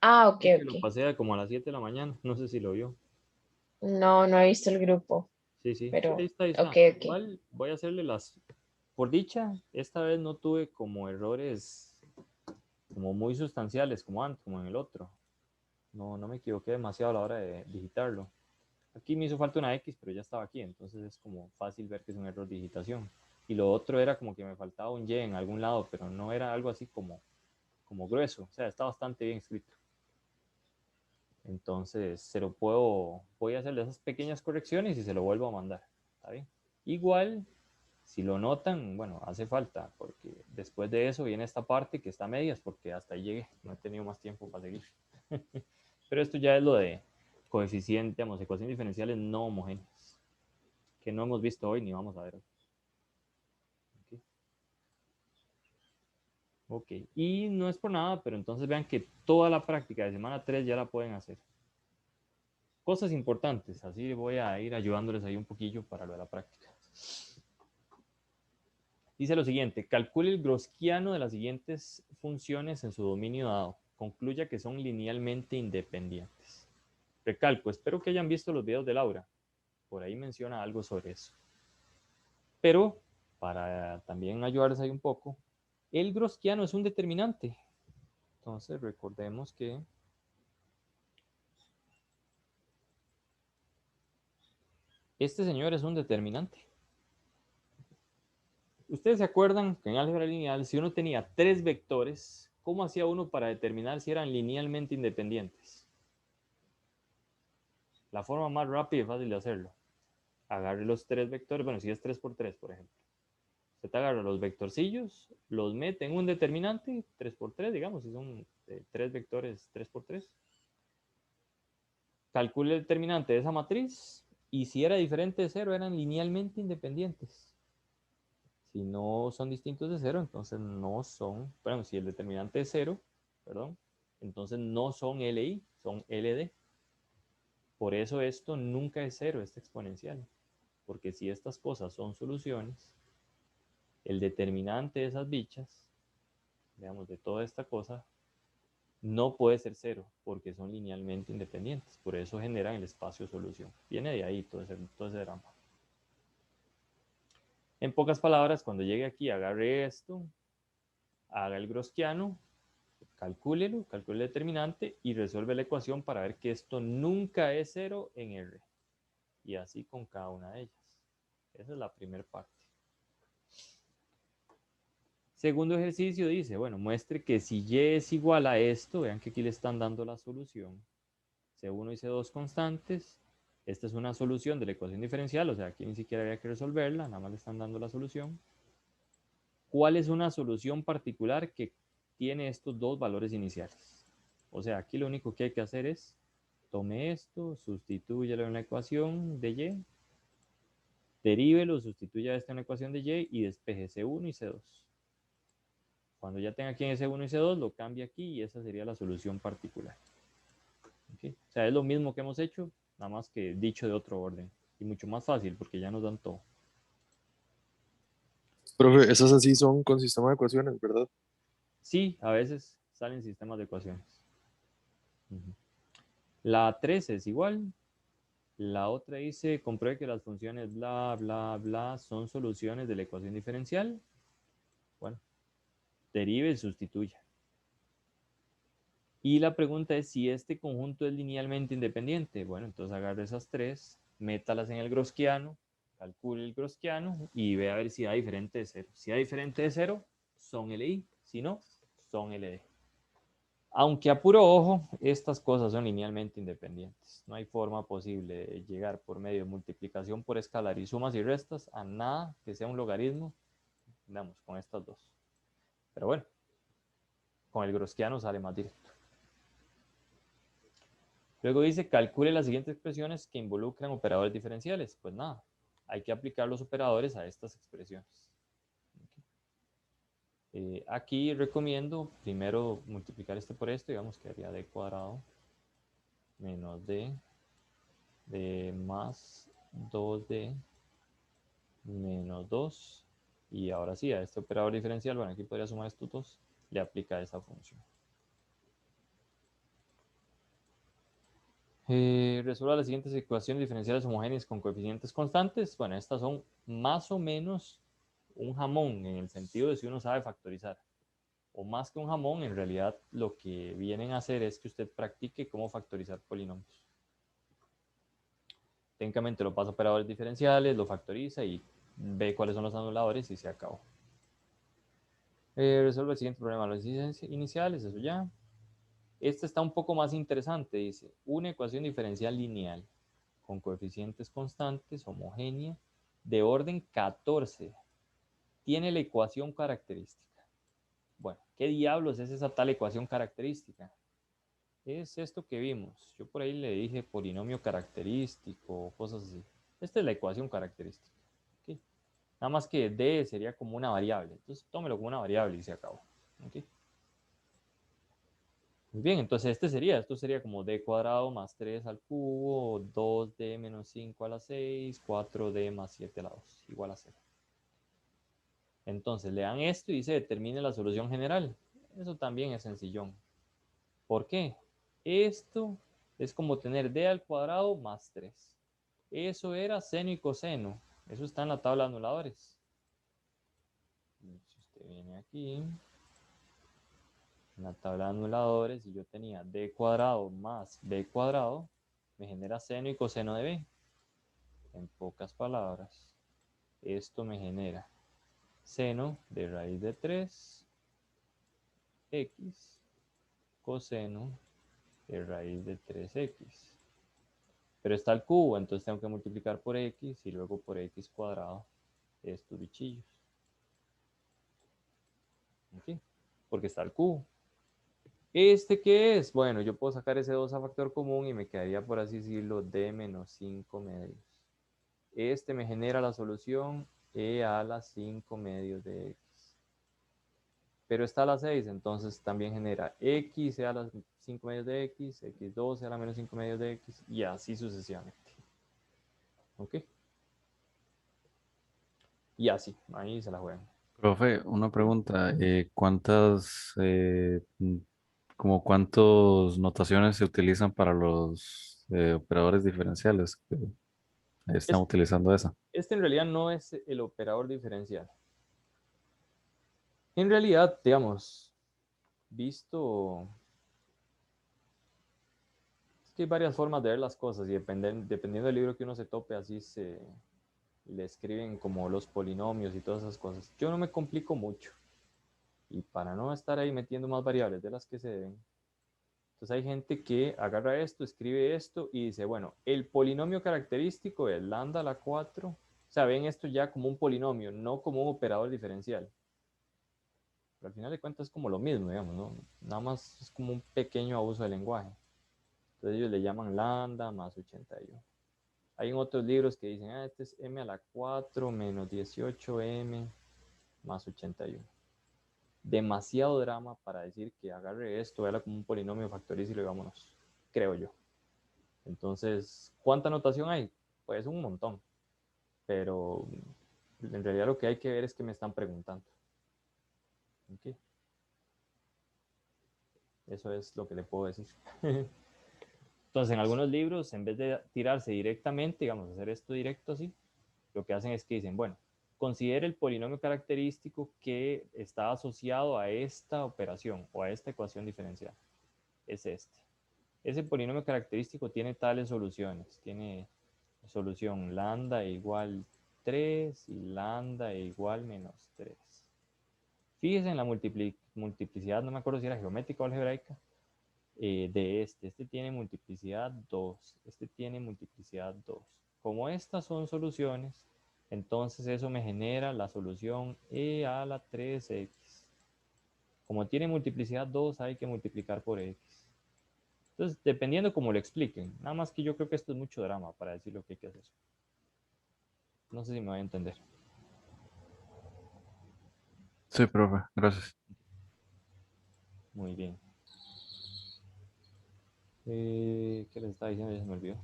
Ah, ok, Lo ok. pasé como a las 7 de la mañana. No sé si lo vio. No, no he visto el grupo, Sí. pero Ahí está, ahí ok, está. ok. Igual voy a hacerle las... Por dicha, esta vez no tuve como errores como muy sustanciales como antes, como en el otro. No me equivoqué demasiado a la hora de digitarlo. Aquí me hizo falta una X, pero ya estaba aquí, entonces es como fácil ver que es un error de digitación. y lo otro era como que me faltaba un y en algún lado, pero no era algo así como grueso, o sea, está bastante bien escrito. Entonces, voy a hacerle esas pequeñas correcciones y se lo vuelvo a mandar. ¿Está bien? Igual, si lo notan, bueno, hace falta, porque después de eso viene esta parte que está a medias, porque hasta ahí llegué, no he tenido más tiempo para seguir. Pero esto ya es lo de coeficiente, digamos, ecuaciones diferenciales no homogéneas, que no hemos visto hoy ni vamos a ver hoy. Ok, y no es por nada, pero entonces vean que toda la práctica de semana 3 ya la pueden hacer. Cosas importantes, así voy a ir ayudándoles ahí un poquillo para lo de la práctica. Dice lo siguiente, calcule el Gaussiano de las siguientes funciones en su dominio dado. Concluya que son linealmente independientes. Recalco, espero que hayan visto los videos de Laura. Por ahí menciona algo sobre eso. Pero, para también ayudarles ahí un poco, el Gaussiano es un determinante. Entonces, recordemos que este señor es un determinante. Ustedes se acuerdan que en álgebra lineal, si uno tenía 3 vectores, ¿cómo hacía uno para determinar si eran linealmente independientes? La forma más rápida y fácil de hacerlo. Agarre los 3 vectores, bueno, si es 3 por 3, por ejemplo. Usted agarra los vectorcillos, los mete en un determinante, 3 por 3, digamos, si son 3 vectores 3 por 3. Calcule el determinante de esa matriz y si era diferente de 0, eran linealmente independientes. Si no son distintos de 0, entonces no son, bueno, si el determinante es 0, perdón, entonces no son LI, son LD. Por eso esto nunca es 0, es exponencial. Porque si estas cosas son soluciones, el determinante de esas bichas, digamos, de toda esta cosa, no puede ser 0, porque son linealmente independientes. Por eso generan el espacio solución. Viene de ahí todo ese drama. En pocas palabras, cuando llegue aquí, agarre esto, haga el Gaussiano, calcule el determinante y resuelve la ecuación para ver que esto nunca es 0 en R. Y así con cada una de ellas. Esa es la primera parte. Segundo ejercicio dice, bueno, muestre que si y es igual a esto, vean que aquí le están dando la solución. C1 y C2 constantes. Esta es una solución de la ecuación diferencial, o sea, aquí ni siquiera había que resolverla, nada más le están dando la solución. ¿Cuál es una solución particular que tiene estos dos valores iniciales? O sea, aquí lo único que hay que hacer es, tome esto, sustitúyelo en la ecuación de y, derívelo, sustituya esto en la ecuación de y y despeje C1 y C2. Cuando ya tenga aquí en C1 y C2, lo cambia aquí y esa sería la solución particular. ¿Okay? O sea, es lo mismo que hemos hecho, nada más que dicho de otro orden. Y mucho más fácil porque ya nos dan todo. Profe, esas así son con sistema de ecuaciones, ¿verdad? Sí, a veces salen sistemas de ecuaciones. La 13 es igual. La otra dice, compruebe que las funciones bla, bla, bla son soluciones de la ecuación diferencial. Bueno, derive y sustituya. Y la pregunta es si este conjunto es linealmente independiente. Bueno, entonces agarre esas tres, métalas en el Gaussiano, calcule el Gaussiano y ve a ver si da diferente de 0. Si da diferente de 0, son LI. Si no, son LD. Aunque a puro ojo, estas cosas son linealmente independientes. No hay forma posible de llegar por medio de multiplicación por escalar y sumas y restas a nada que sea un logaritmo, digamos, con estas dos. Pero bueno, con el Gaussiano sale más directo. Luego dice, calcule las siguientes expresiones que involucran operadores diferenciales. Pues nada, hay que aplicar los operadores a estas expresiones. Aquí recomiendo primero multiplicar este por esto, digamos que haría d cuadrado menos d más 2d menos 2. Y ahora sí, a este operador diferencial, bueno, aquí podría sumar estos dos, le aplica esa función. Resuelva las siguientes ecuaciones diferenciales homogéneas con coeficientes constantes. Bueno, estas son más o menos un jamón en el sentido de si uno sabe factorizar. O más que un jamón, en realidad lo que vienen a hacer es que usted practique cómo factorizar polinomios. Técnicamente lo pasa a operadores diferenciales, lo factoriza y ve cuáles son los anuladores y se acabó. Resuelve el siguiente problema. Los iniciales, eso ya. Este está un poco más interesante, dice. Una ecuación diferencial lineal con coeficientes constantes, homogénea, de orden 14. Tiene la ecuación característica. Bueno, ¿qué diablos es esa tal ecuación característica? Es esto que vimos. Yo por ahí le dije polinomio característico, cosas así. Esta es la ecuación característica. ¿Okay? Nada más que D sería como una variable. Entonces tómelo como una variable y se acabó. ¿Okay? Muy bien, entonces esto sería como D cuadrado más 3 al cubo, 2D menos 5 a la 6, 4D más 7 a la 2, igual a 0. Entonces le dan esto y dice determine la solución general. Eso también es sencillón. ¿Por qué? Esto es como tener D al cuadrado más 3. Eso era seno y coseno. Eso está en la tabla de anuladores. Si usted viene aquí, en la tabla de anuladores, y yo tenía D cuadrado más B cuadrado, me genera seno y coseno de B. En pocas palabras, esto me genera seno de raíz de 3, X, coseno de raíz de 3X. Pero está el cubo, entonces tengo que multiplicar por X y luego por X cuadrado estos bichillos. ¿Okay? Porque está el cubo. ¿Este qué es? Bueno, yo puedo sacar ese 2 a factor común y me quedaría, por así decirlo, D menos 5 medios. Este me genera la solución E a la 5 medios de X. Pero está a la 6, entonces también genera X E a las 5 medios de X, X2 E a la menos 5 medios de X, y así sucesivamente. ¿Ok? Y así, ahí se la juegan. Profe, una pregunta. Como cuántas notaciones se utilizan para los operadores diferenciales? Que están utilizando esa. Este en realidad no es el operador diferencial. En realidad, digamos, visto... Es que hay varias formas de ver las cosas y dependiendo del libro que uno se tope, así se le escriben como los polinomios y todas esas cosas. Yo no me complico mucho. Y para no estar ahí metiendo más variables de las que se deben, entonces hay gente que agarra esto, escribe esto y dice, bueno, el polinomio característico es lambda a la 4. O sea, ven esto ya como un polinomio, no como un operador diferencial. Pero al final de cuentas es como lo mismo, digamos, ¿no? Nada más es como un pequeño abuso del lenguaje. Entonces ellos le llaman lambda más 81. Hay en otros libros que dicen, este es m a la 4 menos 18m más 81. Demasiado drama para decir que agarre esto, véala como un polinomio factorízalo y vámonos, creo yo. Entonces, ¿cuánta notación hay? Pues un montón. Pero en realidad lo que hay que ver es que me están preguntando. ¿Okay? Eso es lo que le puedo decir. Entonces, en algunos libros, en vez de tirarse directamente, digamos, hacer esto directo así, lo que hacen es que dicen, bueno, considere el polinomio característico que está asociado a esta operación o a esta ecuación diferencial. Es este. Ese polinomio característico tiene tales soluciones. Tiene solución lambda igual 3 y lambda igual menos 3. Fíjense en la multiplicidad, no me acuerdo si era geométrica o algebraica, de este. Este tiene multiplicidad 2. Este tiene multiplicidad 2. Como estas son soluciones, entonces eso me genera la solución e a la 3x. Como tiene multiplicidad 2, hay que multiplicar por x. Entonces, dependiendo cómo lo expliquen. Nada más que yo creo que esto es mucho drama para decir lo que hay que hacer. No sé si me voy a entender. Sí, profe, gracias. Muy bien. ¿Qué les estaba diciendo? Ya se me olvidó.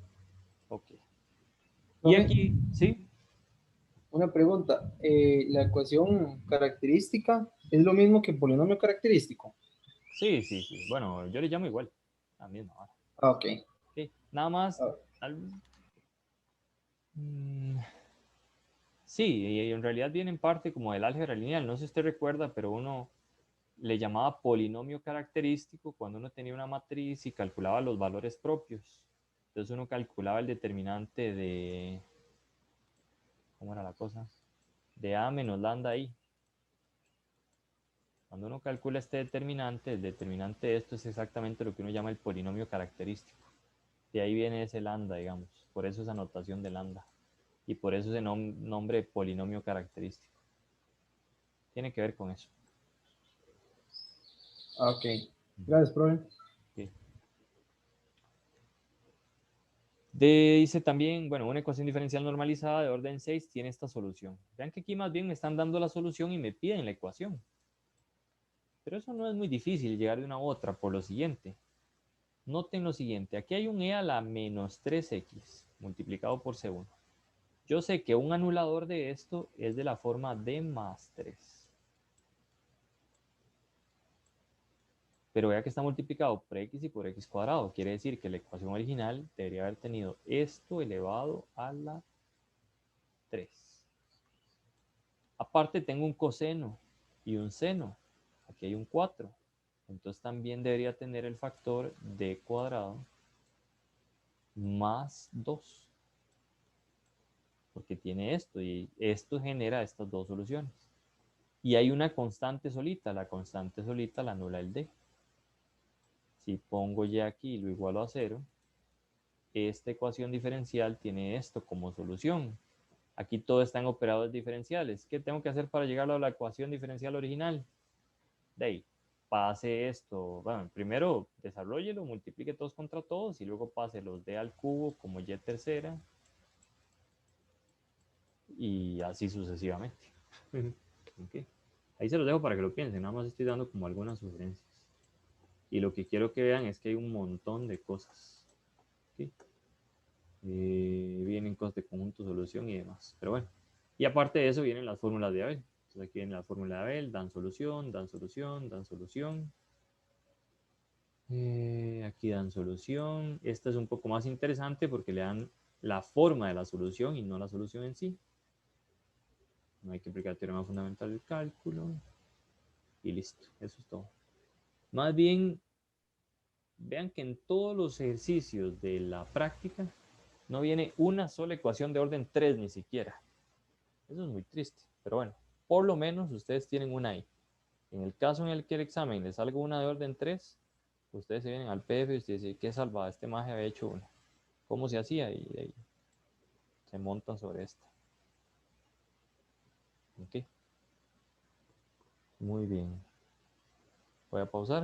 Ok. Y Profe, aquí, ¿sí? una pregunta. ¿La ecuación característica es lo mismo que polinomio característico? Sí. Bueno, yo le llamo igual. La misma hora. Ah, ok. Okay. Nada más. Ah, Sí, y en realidad viene en parte como del álgebra lineal. No sé si usted recuerda, pero uno le llamaba polinomio característico cuando uno tenía una matriz y calculaba los valores propios. Entonces uno calculaba el determinante de... ¿Cómo era la cosa? de A menos lambda I. Cuando uno calcula este determinante, el determinante de esto es exactamente lo que uno llama el polinomio característico. De ahí viene ese lambda, digamos. Por eso esa notación de lambda. Y por eso ese nombre de polinomio característico. Tiene que ver con eso. Ok. Gracias, profe. Okay. Dice también, bueno, una ecuación diferencial normalizada de orden 6 tiene esta solución. Vean que aquí más bien me están dando la solución y me piden la ecuación. Pero eso no es muy difícil llegar de una a otra por lo siguiente. Noten lo siguiente, aquí hay un e a la menos 3x multiplicado por c1. Yo sé que un anulador de esto es de la forma d más 3. Pero vea que está multiplicado por x y por x cuadrado. Quiere decir que la ecuación original debería haber tenido esto elevado a la 3. Aparte tengo un coseno y un seno. Aquí hay un 4. Entonces también debería tener el factor d cuadrado más 2. Porque tiene esto y esto genera estas dos soluciones. Y hay una constante solita. La constante solita la anula el d. Si pongo y aquí y lo igualo a 0, esta ecuación diferencial tiene esto como solución. Aquí todo está en operadores diferenciales. ¿Qué tengo que hacer para llegar a la ecuación diferencial original? De ahí, pase esto. Bueno, primero desarrollelo, multiplique todos contra todos y luego pase los d al cubo como y tercera. Y así sucesivamente. Okay. Ahí se los dejo para que lo piensen. Nada más estoy dando como algunas sugerencias. Y lo que quiero que vean es que hay un montón de cosas. ¿Okay? Vienen cosas de conjunto, solución y demás. Pero bueno. Y aparte de eso vienen las fórmulas de Abel. Entonces aquí viene la fórmula de Abel, dan solución, dan solución, dan solución. Aquí dan solución. Esta es un poco más interesante porque le dan la forma de la solución y no la solución en sí. No hay que aplicar el teorema fundamental del cálculo. Y listo, eso es todo. Más bien, vean que en todos los ejercicios de la práctica no viene una sola ecuación de orden 3 ni siquiera. Eso es muy triste, pero bueno, por lo menos ustedes tienen una ahí. En el caso en el que el examen les salga una de orden 3, ustedes se vienen al PDF y ustedes dicen, ¿qué salvada? Este maje había hecho una. ¿Cómo se hacía? Y de ahí se montan sobre esta. Ok. Muy bien. Voy a pausar.